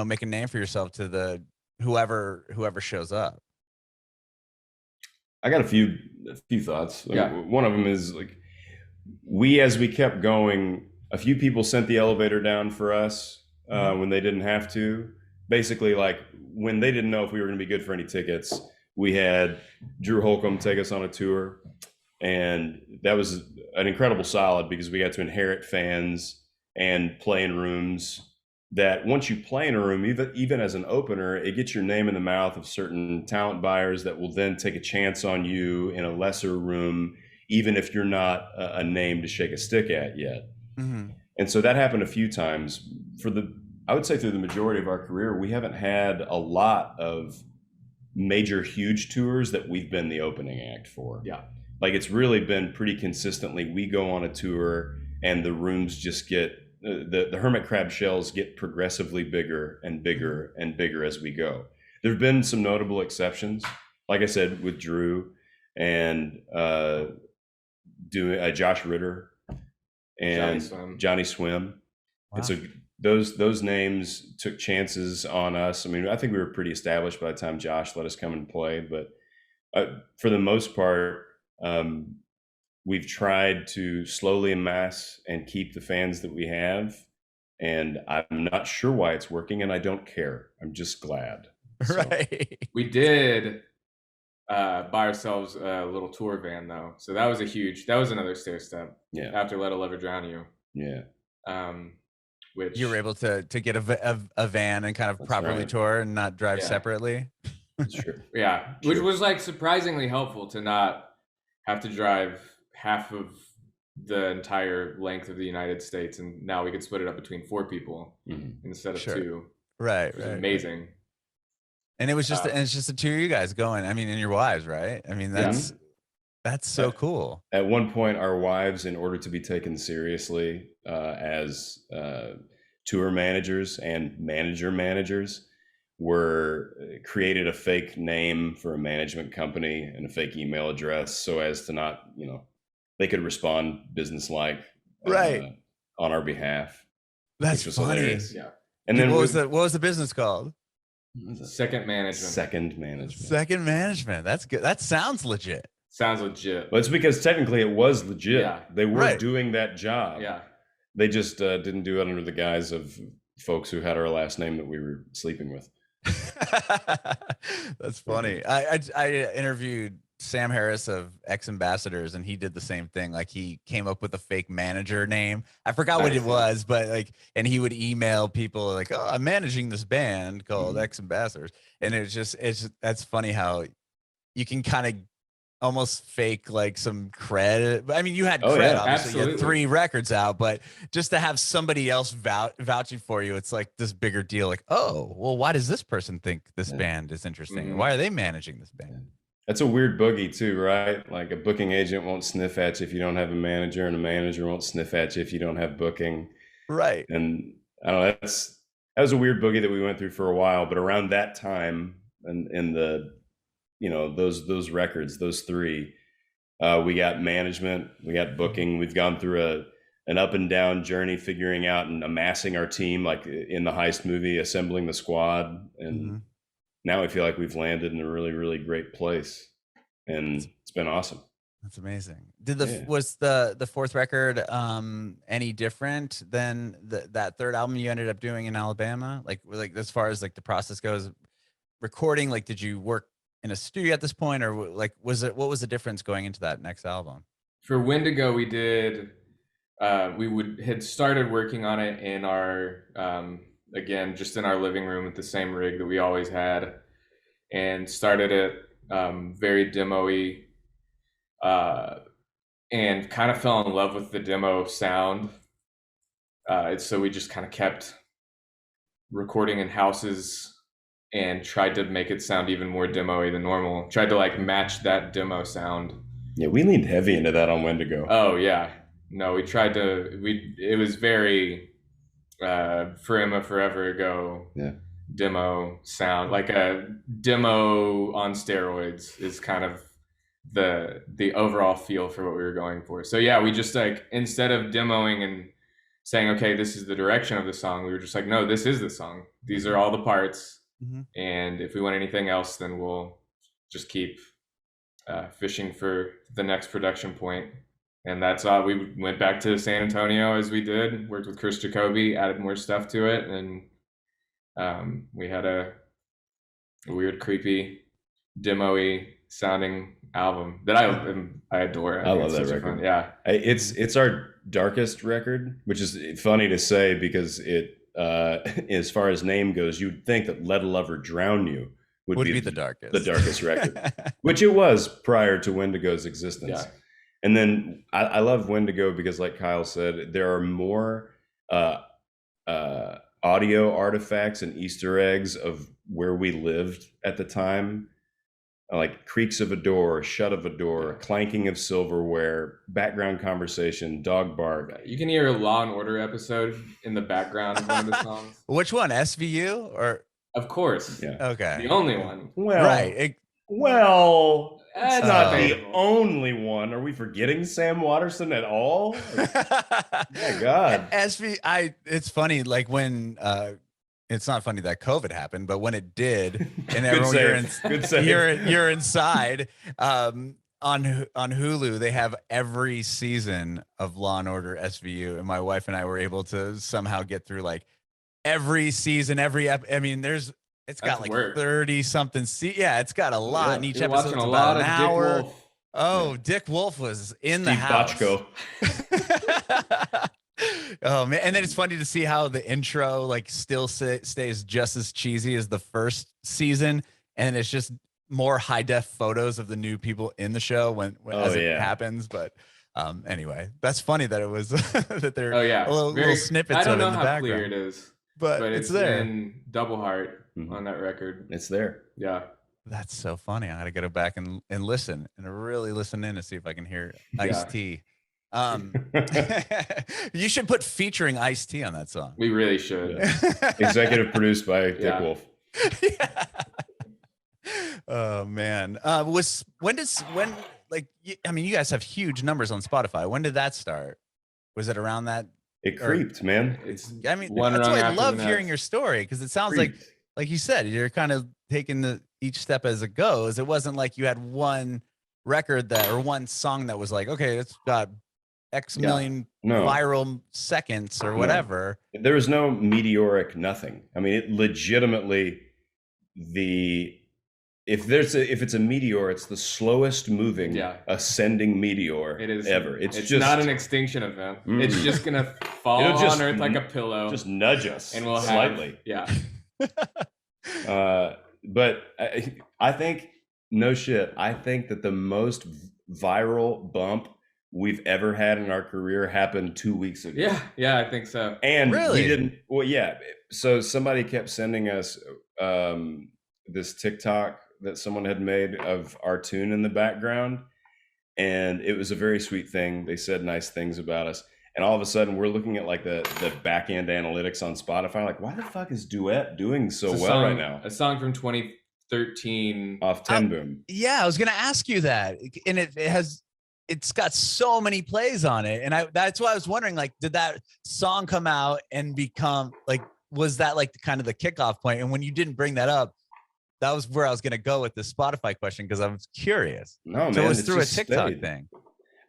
make a name for yourself to the whoever shows up? I got a few thoughts. One of them is like, as we kept going, a few people sent the elevator down for us when they didn't have to. Basically, like when they didn't know if we were going to be good for any tickets, we had Drew Holcomb take us on a tour, and that was an incredible solid because we got to inherit fans and play in rooms that once you play in a room, even as an opener, it gets your name in the mouth of certain talent buyers that will then take a chance on you in a lesser room, even if you're not a name to shake a stick at yet. Mm-hmm. And so that happened a few times. I would say through the majority of our career, we haven't had a lot of major, huge tours that we've been the opening act for. Yeah. Like it's really been pretty consistently. We go on a tour and the rooms just get, the hermit crab shells get progressively bigger and bigger and bigger as we go. There have been some notable exceptions, like I said, with Drew and doing Josh Ritter and Johnny Swim. Wow. And so those names took chances on us. I mean, I think we were pretty established by the time Josh let us come and play, but for the most part, we've tried to slowly amass and keep the fans that we have. And I'm not sure why it's working, and I don't care. I'm just glad. Right. We did buy ourselves a little tour van though, so that was another stair step. Yeah. After Let a Lover Drown You. Yeah. Which you were able to get a van and kind of That's properly right. tour and not drive separately. That's true. Yeah, which was like surprisingly helpful to not have to drive half of the entire length of the United States, and now we could split it up between 4 people instead of 2. Right, which is amazing. Right. And it was just and it's just the 2 of you guys going. I mean, and your wives, right? I mean, that's so cool. At one point, our wives, in order to be taken seriously as tour managers and managers, created a fake name for a management company and a fake email address so as to not, they could respond businesslike on our behalf. That's funny. Hilarious. Yeah. And then what was the business called? Second Management. Second Management. That's good. That sounds legit. Sounds legit. Well, it's because technically it was legit. Yeah. They were doing that job. Yeah. They just didn't do it under the guise of folks who had our last name that we were sleeping with. That's funny. I interviewed Sam Harris of Ex-Ambassadors, and he did the same thing. Like he came up with a fake manager name. I forgot what it was, but and he would email people like, "Oh, I'm managing this band called Ex-Ambassadors," and that's funny how you can kind of almost fake like some credit. I mean, you had credit, obviously. Absolutely. You had 3 records out, but just to have somebody else vouching for you, it's like this bigger deal. Like, oh, well, why does this person think this band is interesting? Why are they managing this band? That's a weird boogie too, right? Like a booking agent won't sniff at you if you don't have a manager, and a manager won't sniff at you if you don't have booking. Right. And I don't know, that was a weird boogie that we went through for a while, but around that time and in the, those records, those 3, we got management, we got booking. We've gone through an up and down journey, figuring out and amassing our team, like in the Heist movie, assembling the squad. And now I feel like we've landed in a really, really great place, and it's been awesome. That's amazing. Was the 4th record any different than that 3rd album you ended up doing in Alabama? Like as far as like the process goes, recording, like did you work in a studio at this point, or like what was the difference going into that next album? For Wendigo, we did had started working on it in our again, just in our living room with the same rig that we always had, and started it very demo-y, and kind of fell in love with the demo sound. So we just kind of kept recording in houses and tried to make it sound even more demo-y than normal. Tried to like match that demo sound. Yeah, we leaned heavy into that on Wendigo. Oh yeah. No, we tried to, it was very forever ago demo sound, like a demo on steroids is kind of the overall feel for what we were going for. So yeah, we just like, instead of demoing and saying, okay, this is the direction of the song, we were just like, no, this is the song. These are all the parts. And if we want anything else, then we'll just keep fishing for the next production point. And that's we went back to San Antonio as we did, worked with Chris Jacoby, added more stuff to it. And we had a weird, creepy, demo-y sounding album that I adore. I love it's that such a record. fun- yeah. It's our darkest record, which is funny to say because it, as far as name goes, you'd think that Let a Lover Drown You would be the darkest. The darkest record, which it was prior to Wendigo's existence. Yeah. And then I love Wendigo because, like Kyle said, there are more audio artifacts and Easter eggs of where we lived at the time, like creaks of a door, shut of a door, clanking of silverware, background conversation, dog bark. You can hear a Law and Order episode in the background of one of the songs. Which one, SVU or? Of course. Yeah. Okay. The only one. Well, Right. Well, that's not the debatable. only one. Are we forgetting Sam Waterston at all? My God. It's funny, like when it's not funny that COVID happened, but when it did, and Good everyone save. Good save. you're inside. On Hulu, they have every season of Law and Order SVU, and my wife and I were able to somehow get through like every season, I mean, it's got like 30 something. Yeah, it's got a lot, and each You're episode's watching a about lot an of hour. Dick Wolf. Oh, Dick Wolf was in the Steve house. Bochco. Oh man, and then it's funny to see how the intro like still stays just as cheesy as the first season, and it's just more high def photos of the new people in the show as it happens. But anyway, that's funny that it was that they're little snippets. I don't know in the how background. clear it is, but it's there in Double Heart on that record. It's there. Yeah. That's so funny. I got to go back and listen and really listen in to see if I can hear Ice-T. You should put featuring Ice-T on that song. We really should. Yeah. Executive produced by Dick Wolf. Yeah. Oh man. I mean, you guys have huge numbers on Spotify. When did that start? Was it around that? It creeped, man. That's why I love hearing your story, because it sounds like you said, you're kind of taking each step as it goes. It wasn't like you had one record or one song that was like, okay, it's got X million viral seconds or whatever. There was no meteoric nothing. I mean, it legitimately, if it's a meteor, it's the slowest moving ascending meteor ever. It's just not an extinction event. It's just gonna fall on Earth like a pillow. Just nudge us, and we'll slightly. But I think, no shit, I think that the most viral bump we've ever had in our career happened 2 weeks ago. Yeah, I think so. And we didn't. Well, yeah. So somebody kept sending us this TikTok that someone had made of our tune in the background, and it was a very sweet thing. They said nice things about us, and all of a sudden we're looking at like the back end analytics on Spotify, like, why the fuck is Duet doing so well right now? A song from 2013 off 10 Boom. Yeah, I was gonna ask you that, and it's got so many plays on it, and that's why I was wondering, like, did that song come out and become like, was that like kind of the kickoff point? And when you didn't bring that up, that was where I was going to go with the Spotify question, because I was curious. No, man, so it was through a TikTok thing.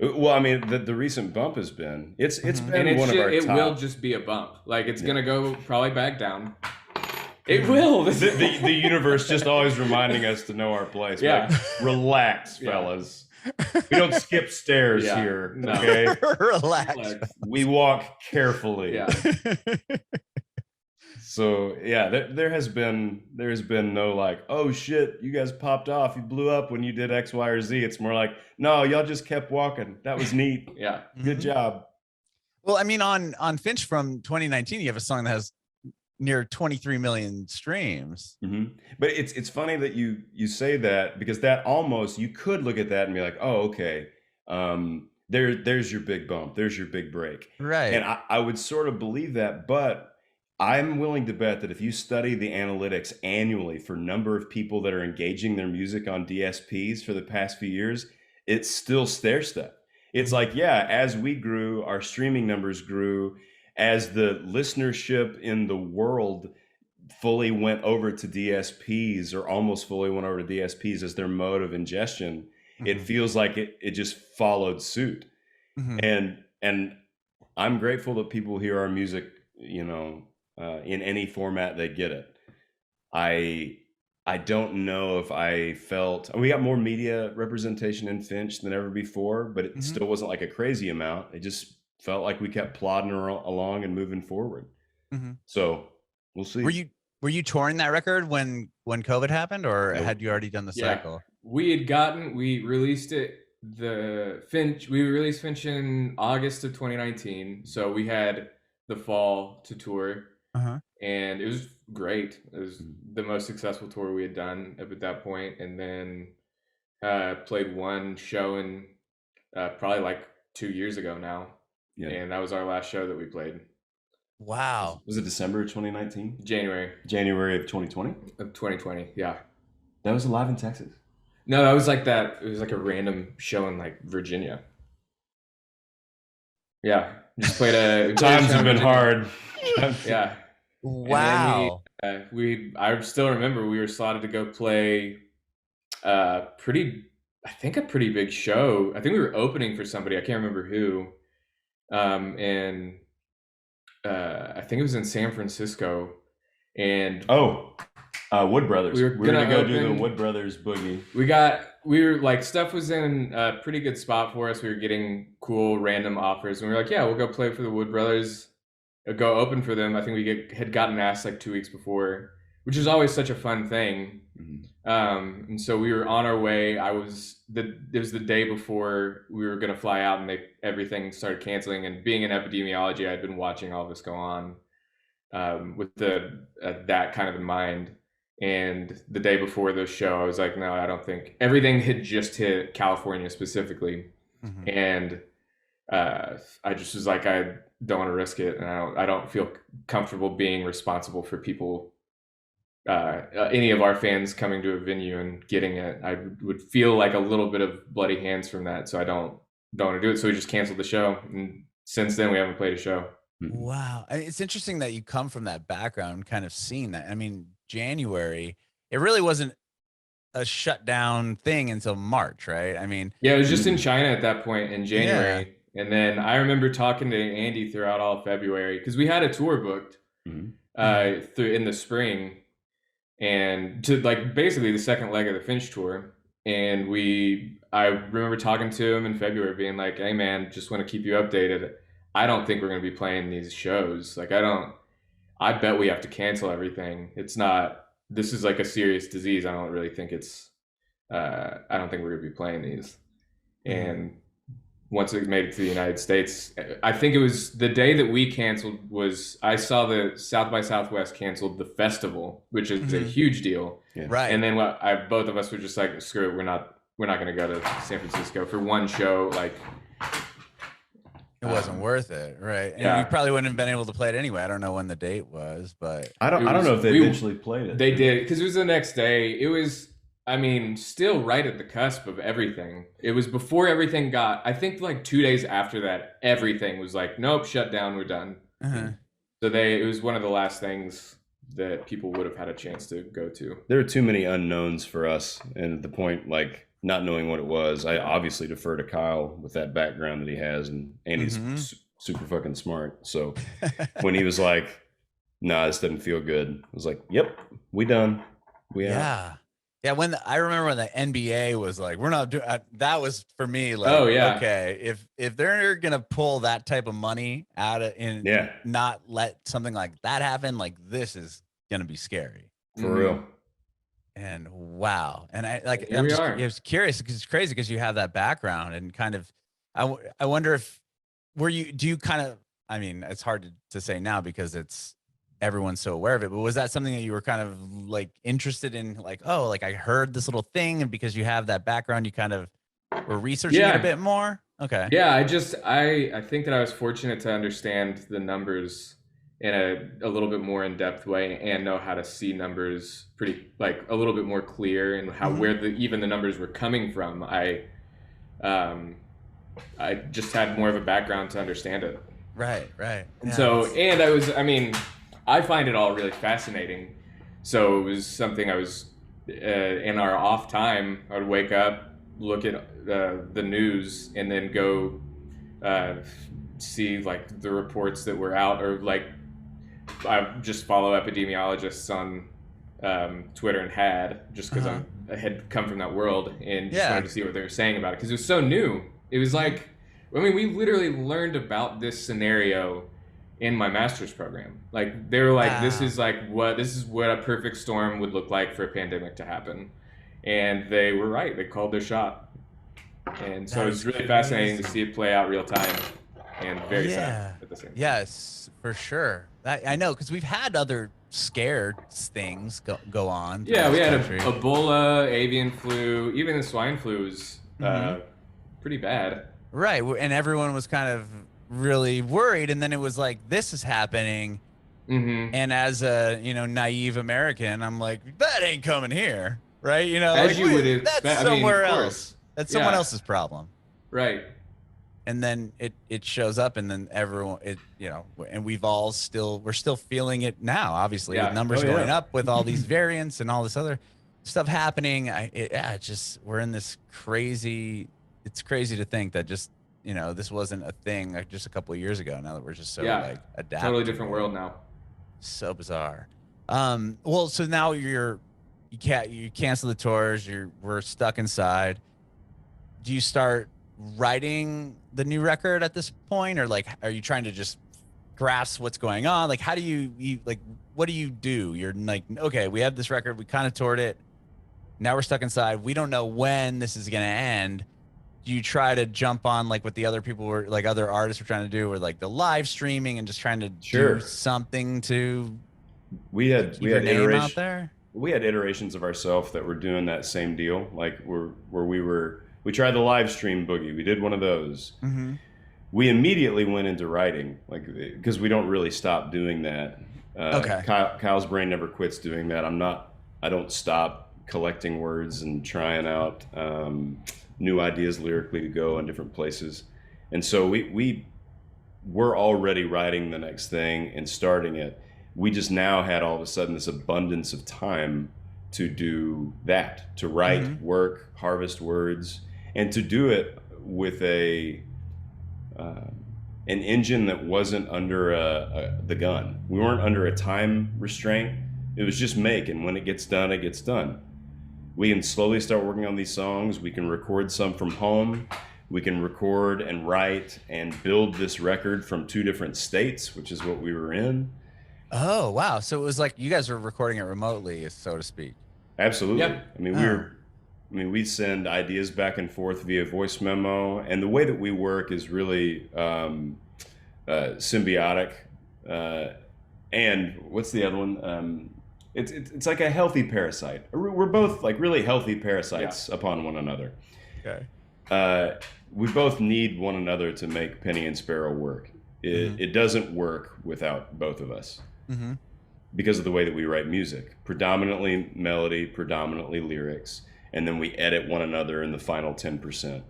Well, I mean, the recent bump has been it's been and one of our top. It will just be a bump. Like, it's gonna go probably back down. It will. The universe just always reminding us to know our place. Yeah. Like, relax, fellas. We don't skip stairs here. No. Okay. Relax. We walk carefully. Yeah. So yeah, there has been no like, oh shit, you guys popped off, you blew up when you did X, Y, or Z. It's more like, no, y'all just kept walking. That was neat. Yeah. Good job. Well, I mean, on Finch from 2019, you have a song that has near 23 million streams. But it's funny that you say that, because that almost, you could look at that and be like, oh, okay, there's your big bump, there's your big break, right? And I would sort of believe that, but I'm willing to bet that if you study the analytics annually for number of people that are engaging their music on DSPs for the past few years, it's still stair-step. It's like, yeah, as we grew, our streaming numbers grew, as the listenership in the world fully went over to DSPs, or almost fully went over to DSPs as their mode of ingestion, it feels like it just followed suit. And I'm grateful that people hear our music, in any format they get it. I don't know if I felt we got more media representation in Finch than ever before, but it still wasn't like a crazy amount. It just felt like we kept plodding along and moving forward. So we'll see. Were you touring that record when COVID happened, or had you already done the cycle? We released it. We released Finch in August of 2019, so we had the fall to tour, and it was great. It was the most successful tour we had done up at that point, and then played one show in probably like 2 years ago now, and that was our last show that we played. Wow. Was it December of 2019? January of 2020? Of 2020, yeah. That was live in Texas? No, that was like that. It was like a random show in like Virginia. Yeah, just played a. Times have been hard. Yeah. Wow. I still remember we were slotted to go play a pretty big show. I think we were opening for somebody. I can't remember who. And I think it was in San Francisco. And Wood Brothers. We were gonna go do the Wood Brothers boogie. We were like, stuff was in a pretty good spot for us. We were getting cool random offers, and we were like, yeah, we'll go play for the Wood Brothers, go open for them. I think we had gotten asked like 2 weeks before, which is always such a fun thing. And so we were on our way. It was the day before we were gonna fly out, and everything started canceling. And being in epidemiology, I'd been watching all this go on with that kind of in mind. And the day before the show, I was like, no, I don't think. Everything had just hit California specifically. And I just was like, I don't want to risk it, and I don't feel comfortable being responsible for people, any of our fans coming to a venue and getting it. I would feel like a little bit of bloody hands from that, so I don't want to do it. So we just canceled the show, and since then we haven't played a show. Wow. It's interesting that you come from that background, kind of seeing that. I mean, January, it really wasn't a shutdown thing until March, right? I mean, yeah, it was just in China at that point in January. And then I remember talking to Andy throughout all of February, because we had a tour booked in the spring, and to like basically the second leg of the Finch tour. And I remember talking to him in February being like, hey man, just want to keep you updated. I don't think we're going to be playing these shows. Like, I bet we have to cancel everything. This is like a serious disease. I don't really think I don't think we're going to be playing these. And once it made it to the United States, I think it was the day that we canceled I saw the South by Southwest canceled the festival, which is a huge deal. Yeah. Right. And then both of us were just like, screw it. We're not going to go to San Francisco for one show. Like, it wasn't worth it, right? And you probably wouldn't have been able to play it anyway. I don't know when the date was, but I don't know if they eventually played it. They did, because it was the next day. It was, I mean, still right at the cusp of everything. It was before everything I think like 2 days after that, everything was like, nope, shut down, we're done. So it was one of the last things that people would have had a chance to go to. There are too many unknowns for us, and at the point, like, not knowing what it was, I obviously defer to Kyle with that background that he has, and Andy's super fucking smart. So when he was like, nah, this doesn't feel good, I was like, yep, we done. Yeah. I remember when the NBA was like, we're not doing that, was for me like, okay, if they're gonna pull that type of money out of not let something like that happen, like, this is gonna be scary for real. And wow. And I was curious, because it's crazy, because you have that background, and kind of, I wonder if, do you kind of, I mean, it's hard to say now because everyone's so aware of it, but was that something that you were kind of like interested in? Like, oh, like I heard this little thing, and because you have that background, you kind of were researching it a bit more? Okay. Yeah. I think that I was fortunate to understand the numbers in a little bit more in-depth way, and know how to see numbers pretty, like, a little bit more clear, and how where even the numbers were coming from. I just had more of a background to understand it. Right. And I find it all really fascinating. So it was something I was in our off time, I would wake up, look at the news, and then go see like the reports that were out, or like I just follow epidemiologists on Twitter and had, just because I had come from that world and just wanted to see what they were saying about it, because it was so new. It was like, I mean, we literally learned about this scenario in my master's program. Like, they were like, this is what a perfect storm would look like for a pandemic to happen. And they were right. They called their shot. And so it's really fascinating to see it play out real time, and very sad at the same time. Yes, for sure. I know, because we've had other scared things go on. Yeah, we had Ebola, avian flu, even the swine flu was pretty bad. Right, and everyone was kind of really worried, and then it was like, this is happening. And as a naive American, I'm like, that ain't coming here, right? As like, you would expect. That's somewhere else. That's someone else's problem. Right. And then it shows up, and then everyone, and we're still feeling it now, obviously, with numbers going up, with all these variants and all this other stuff happening. We're in this crazy, it's crazy to think that just, this wasn't a thing like just a couple of years ago. Now that we're just so like adapted. Totally different world now. So bizarre. Well, so now you cancel the tours, we're stuck inside. Do you start writing the new record at this point, or like, are you trying to just grasp what's going on? Like, how do you like, what do you do? You're like, okay, we have this record, we kind of toured it, now we're stuck inside, we don't know when this is going to end. Do you try to jump on like what the other people were, like other artists were trying to do, or like the live streaming and just trying to do something to we had name out there? We had iterations of ourselves that were doing that same deal, like we tried the live stream boogie. We did one of those. We immediately went into writing, like, because we don't really stop doing that. Kyle's brain never quits doing that. I don't stop collecting words and trying out new ideas lyrically to go in different places. And so we were already writing the next thing and starting it. We just now had all of a sudden this abundance of time to do that, to write, work, harvest words, and to do it with an engine that wasn't under the gun. We weren't under a time restraint. It was just make, and when it gets done, it gets done. We can slowly start working on these songs. We can record some from home. We can record and write and build this record from 2 different states, which is what we were in. Oh, wow. So it was like you guys were recording it remotely, so to speak. Absolutely. Yep. I mean, we send ideas back and forth via voice memo, and the way that we work is really symbiotic. And what's the other one? It's like a healthy parasite. We're both like really healthy parasites upon one another. Okay. We both need one another to make Penny and Sparrow work. It doesn't work without both of us. Because of the way that we write music, predominantly melody, predominantly lyrics, and then we edit one another in the final 10%.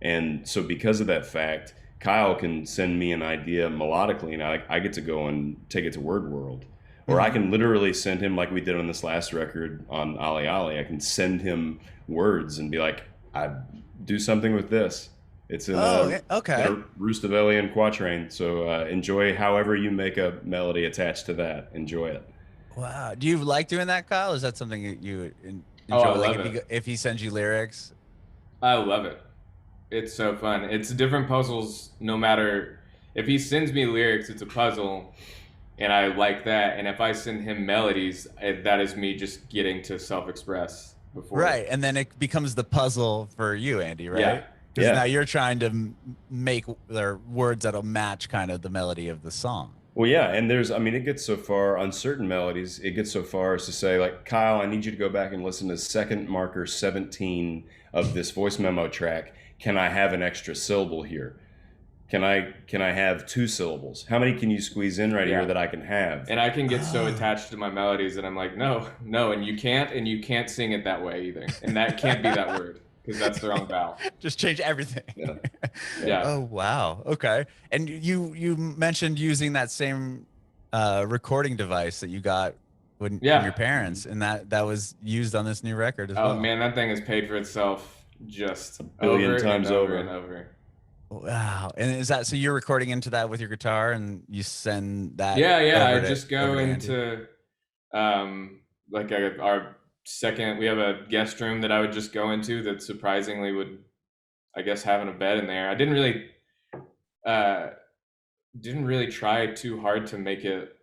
And so because of that fact, Kyle can send me an idea melodically, and I get to go and take it to Word World. Or I can literally send him, like we did on this last record on alle, I can send him words and be like, I do something with this. It's in a Roustavellian quatrain, so enjoy however you make a melody attached to that. Enjoy it. Wow. Do you like doing that, Kyle? Is that something that you enjoy? I love if he sends you lyrics? I love it. It's so fun. It's different puzzles no matter. If he sends me lyrics, it's a puzzle, and I like that. And if I send him melodies, that is me just getting to self-express before. Right, and then it becomes the puzzle for you, Andy, right? Yeah. Because now you're trying to make their words that'll match kind of the melody of the song. Well, yeah, and it gets so far on certain melodies, it gets so far as to say, like, Kyle, I need you to go back and listen to second marker 17 of this voice memo track. Can I have an extra syllable here? Can I have 2 syllables? How many can you squeeze in right here that I can have? And I can get so attached to my melodies that I'm like, no, and you can't sing it that way either. And that can't be that word, because that's the wrong vowel. Just change everything. Yeah. Oh, wow. Okay. And you mentioned using that same recording device that you got from your parents, and that was used on this new record as well. Oh man, that thing has paid for itself just a billion times over and over. Wow. And is that so you're recording into that with your guitar and you send that? I just go into like our second, we have a guest room that I would just go into that surprisingly would, I guess, having a bed in there. I uh, didn't really try too hard to make it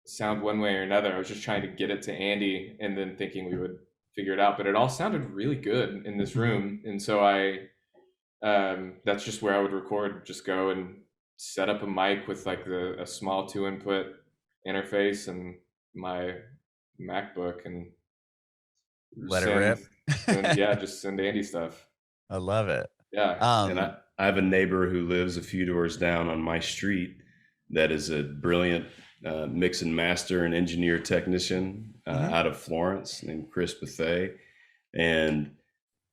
sound one way or another. I was just trying to get it to Andy and then thinking we would figure it out. But it all sounded really good in this room, and so that's just where I would record. Just go and set up a mic with like a small 2 input interface and my MacBook and Let it rip. yeah, just send Andy stuff. I love it. Yeah. And I have a neighbor who lives a few doors down on my street that is a brilliant mix and master and engineer technician out of Florence named Chris Bethay. And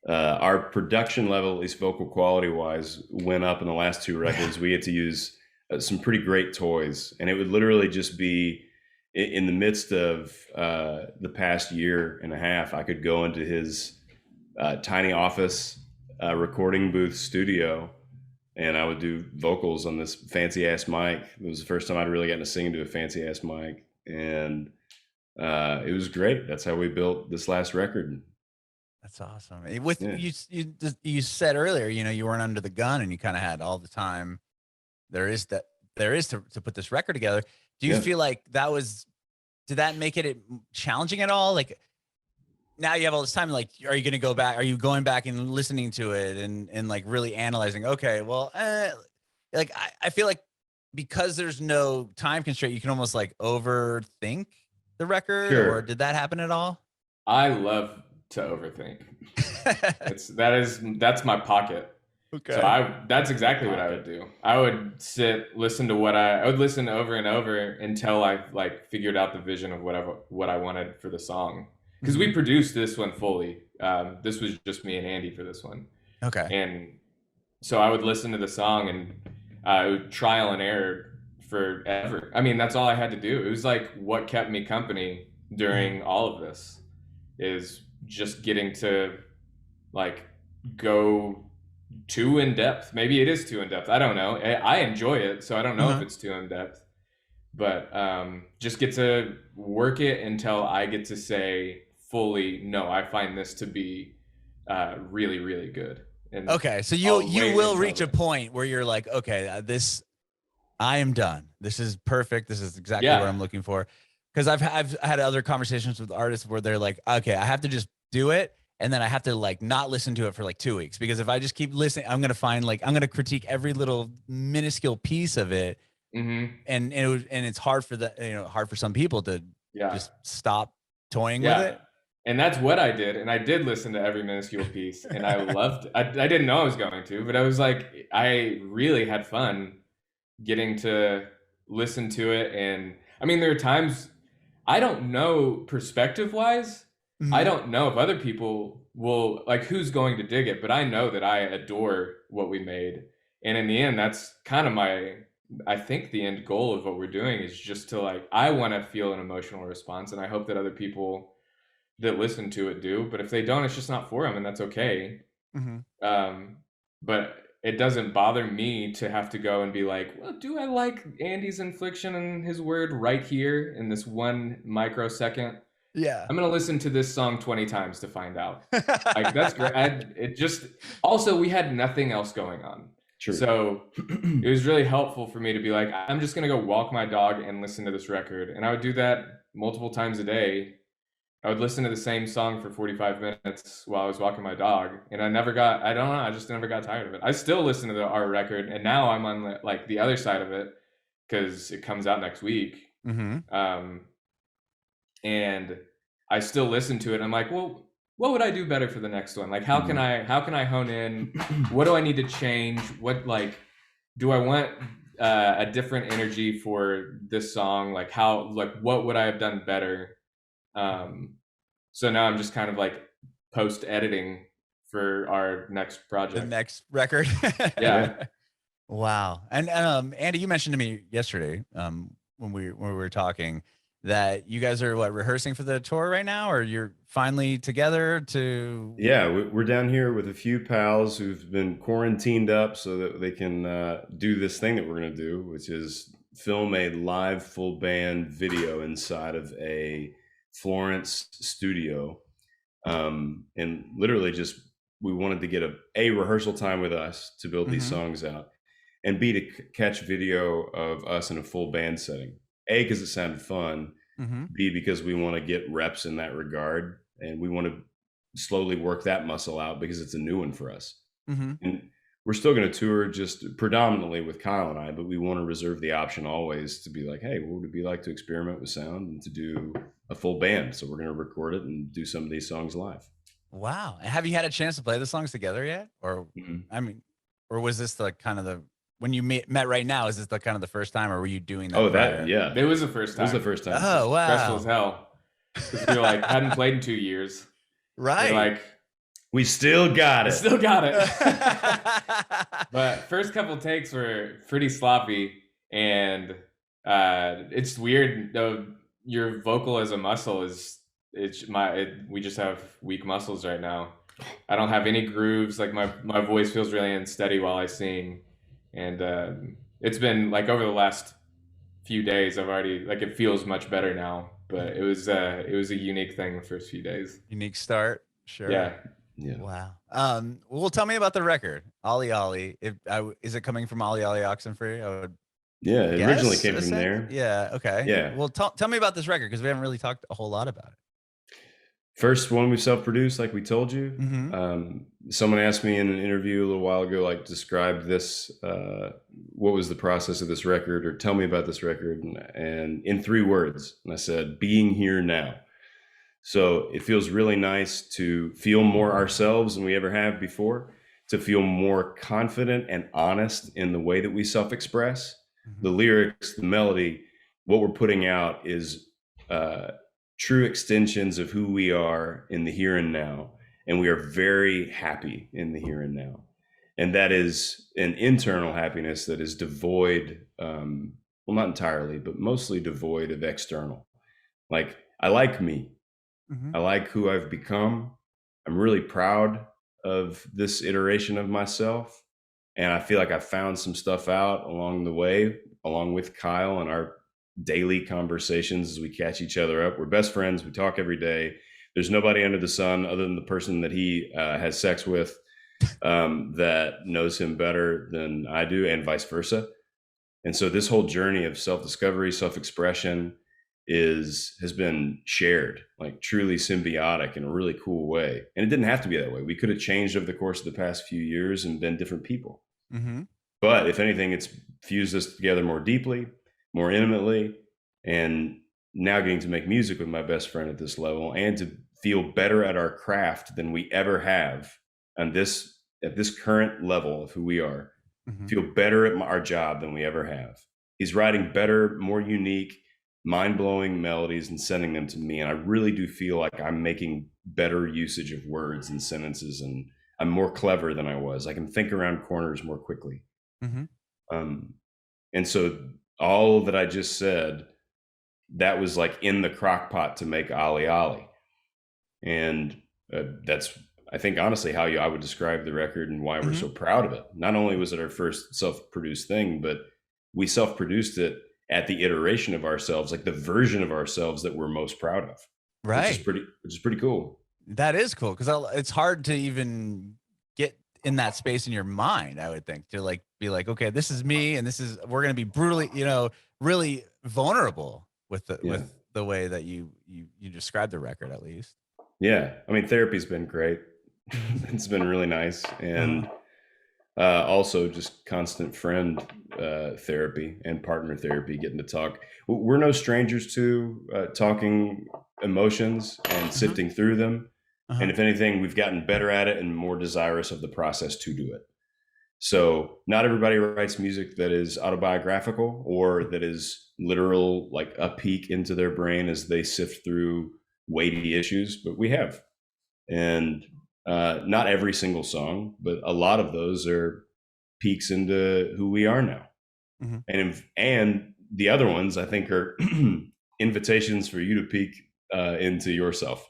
our production level, at least vocal quality wise, went up in the last two records. We had to use some pretty great toys, and it would literally just be in the midst of the past year and a half, I could go into his tiny office recording booth studio, and I would do vocals on this fancy ass mic. It was the first time I'd really gotten to sing into a fancy ass mic, and it was great. That's how we built this last record. That's awesome. You said earlier, you weren't under the gun and you kind of had all the time there is to put this record together. Do you feel like did that make it challenging at all? Like now you have all this time, like, are you going to go back? Are you going back and listening to it and like really analyzing? Okay, well, like I feel like because there's no time constraint, you can almost like overthink the record. Sure. Or did that happen at all? I love to overthink. That's my pocket. Okay. So that's exactly what I would do. I would listen to I would listen over and over until I like figured out the vision of what I wanted for the song. Because we produced this one fully. This was just me and Andy for this one. Okay. And so I would listen to the song and I would trial and error forever. I mean, that's all I had to do. It was like what kept me company during all of this is just getting to like go too in depth. Maybe it is too in depth. I don't know. I enjoy it, so I don't know if it's too in depth. But just get to work it until I get to say fully, no, I find this to be really, really good. And okay, so you will reach a point where you're like, okay, I am done. This is perfect. This is exactly what I'm looking for. Because I've had other conversations with artists where they're like, okay, I have to just do it. And then I have to like not listen to it for like 2 weeks, because if I just keep listening, I'm going to critique every little minuscule piece of it. Mm-hmm. And it's hard for some people to just stop toying with it. And that's what I did. And I did listen to every minuscule piece and I loved it. I didn't know I was going to, but I was like, I really had fun getting to listen to it. And I mean, there are times I don't know perspective wise. Mm-hmm. I don't know if other people will like who's going to dig it, but I know that I adore what we made. And in the end, that's kind of I think the end goal of what we're doing is just to like, I want to feel an emotional response. And I hope that other people that listen to it do, but if they don't, it's just not for them, and that's okay. Mm-hmm. But it doesn't bother me to have to go and be like, well, do I like Andy's inflection and his word right here in this 1 microsecond? Yeah. I'm going to listen to this song 20 times to find out. Like, that's great. Also, we had nothing else going on. True. So it was really helpful for me to be like, I'm just going to go walk my dog and listen to this record. And I would do that multiple times a day. I would listen to the same song for 45 minutes while I was walking my dog. And I just never got tired of it. I still listen to our record. And now I'm on like the other side of it because it comes out next week. Mm-hmm. And I still listen to it. I'm like, well, what would I do better for the next one? Like, how can I hone in? What do I need to change? What, like, do I want a different energy for this song? Like what would I have done better? So now I'm just kind of like post editing for our next project. The next record. Yeah. Wow. And Andy, you mentioned to me yesterday when we were talking that you guys are rehearsing for the tour right now, or you're finally together to... Yeah, we're down here with a few pals who've been quarantined up so that they can do this thing that we're going to do, which is film a live full band video inside of a Florence studio, and literally just we wanted to get a rehearsal time with us to build these songs out, and B, to catch video of us in a full band setting. A, because it sounded fun. B, because we want to get reps in that regard, and we want to slowly work that muscle out because it's a new one for us. And we're still going to tour just predominantly with Kyle and I, but we want to reserve the option always to be like, hey, what would it be like to experiment with sound and to do a full band? So we're going to record it and do some of these songs live. Wow. Have you had a chance to play the songs together yet? Or, I mean, or was this the kind of when you met right now, is this the kind of the first time, or were you doing that? Oh, that, yeah. It was the first time. It was the first time. Oh, wow. Stressful as hell. Because we like, hadn't played in 2 years. Right. We're like, we still got it. Still got it. But first couple takes were pretty sloppy, and it's weird though. Your vocal as a muscle we just have weak muscles right now. I don't have any grooves. Like my voice feels really unsteady while I sing, and it's been like over the last few days I've already like it feels much better now. But it was a unique thing the first few days. Unique start, sure. Yeah. Wow. Well, tell me about the record, Olly. Is it coming from alle, oxen, frei? Yeah, it originally came from there. Yeah. Okay. Yeah. Well, tell me about this record, because we haven't really talked a whole lot about it. First one we self-produced, like we told you. Someone asked me in an interview a little while ago, like, describe this, what was the process of this record, or tell me about this record, and in 3 words. And I said, being here now. So it feels really nice to feel more ourselves than we ever have before, to feel more confident and honest in the way that we self-express. The lyrics, the melody, what we're putting out is true extensions of who we are in the here and now. And we are very happy in the here and now. And that is an internal happiness that is devoid, well, not entirely, but mostly devoid of external. Like, I like me. I like who I've become. I'm really proud of this iteration of myself. And I feel like I found some stuff out along the way, along with Kyle and our daily conversations as we catch each other up. We're best friends. We talk every day. There's nobody under the sun other than the person that he has sex with that knows him better than I do, and vice versa. And so this whole journey of self-discovery, self-expression has been shared, like truly symbiotic in a really cool way. And it didn't have to be that way. We could have changed over the course of the past few years and been different people. But if anything, it's fused us together more deeply, more intimately, and now getting to make music with my best friend at this level and to feel better at our craft than we ever have at this current level of who we are. Feel better at our job than we ever have. He's writing better, more unique, mind-blowing melodies and sending them to me. And I really do feel like I'm making better usage of words and sentences, and I'm more clever than I was. I can think around corners more quickly. And so all that I just said, that was like in the crock pot to make alle. And that's, I think, honestly, how I would describe the record and why we're so proud of it. Not only was it our first self-produced thing, but we self-produced it at the iteration of ourselves, like the version of ourselves that we're most proud of. Right. Which is pretty cool. That is cool, because it's hard to even get in that space in your mind, I would think, to like be like, okay, this is me, and we're going to be brutally, really vulnerable with the way that you describe the record, at least. Yeah. I mean, therapy's been great. It's been really nice. And also just constant friend therapy and partner therapy, getting to talk. We're no strangers to talking emotions and sifting through them. And if anything, we've gotten better at it and more desirous of the process to do it. So not everybody writes music that is autobiographical or that is literal, like a peek into their brain as they sift through weighty issues, but we have. And not every single song, but a lot of those are peeks into who we are now. And the other ones, I think, are invitations for you to peek into yourself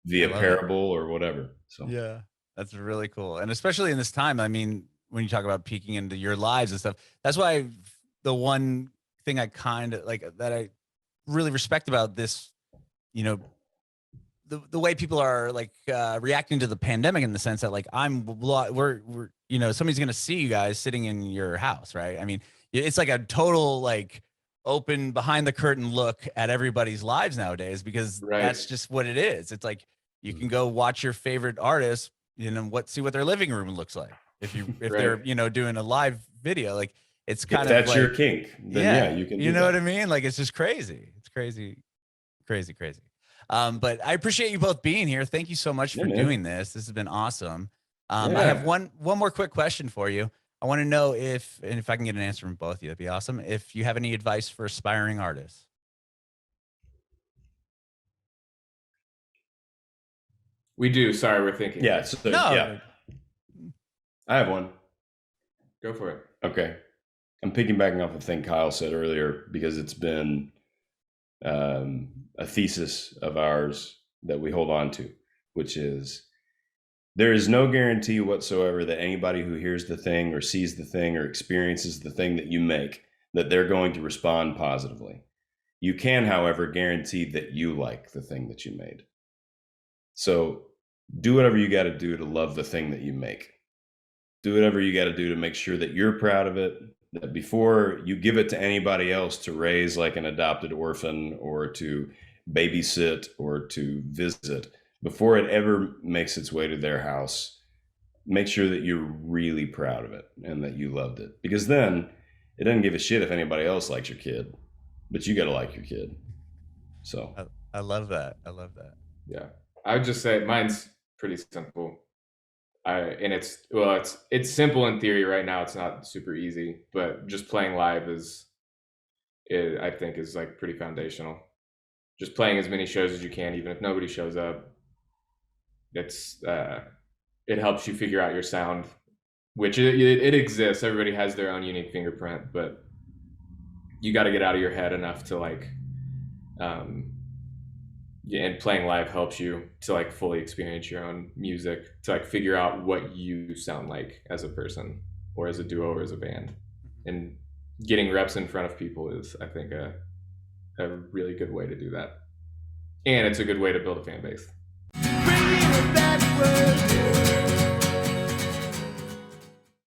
via parable or whatever. So yeah, that's really cool. And especially in this time, I mean, when you talk about peeking into your lives and stuff, that's why the one thing I kind of like that I really respect about this you know, the way people are like reacting to the pandemic, in the sense that like we're you know, somebody's gonna see you guys sitting in your house, right? I mean, it's like a total like open behind the curtain look at everybody's lives nowadays, because Right. that's just what it is. It's like you can go watch your favorite artist, you know, see what their living room looks like if Right. they're, you know, doing a live video. Like it's kind if of that's like, your kink, then yeah, you can. You do know that. what I mean? Like it's just crazy. It's crazy, crazy, crazy. But I appreciate you both being here. Thank you so much for doing this. This has been awesome. I have one more quick question for you. I want to know if I can get an answer from both of you, that'd be awesome. If you have any advice for aspiring artists. We do. Sorry, we're thinking. Yeah. Yeah. I have one. Go for it. Okay. I'm piggybacking off a thing Kyle said earlier, because it's been a thesis of ours that we hold on to, which is there is no guarantee whatsoever that anybody who hears the thing or sees the thing or experiences the thing that you make, that they're going to respond positively. You can, however, guarantee that you like the thing that you made. So do whatever you got to do to love the thing that you make. Do whatever you got to do to make sure that you're proud of it, that before you give it to anybody else to raise like an adopted orphan or to babysit or to visit, before it ever makes its way to their house, make sure that you're really proud of it and that you loved it. Because then it doesn't give a shit if anybody else likes your kid, but you got to like your kid. So I love that. I love that. Yeah. I would just say mine's pretty simple. And it's simple in theory right now. It's not super easy, but just playing live I think is like pretty foundational. Just playing as many shows as you can, even if nobody shows up. It helps you figure out your sound, which it exists. Everybody has their own unique fingerprint, but you got to get out of your head enough to like, and playing live helps you to like fully experience your own music, to like figure out what you sound like as a person or as a duo or as a band. And getting reps in front of people is, I think, a really good way to do that. And it's a good way to build a fan base.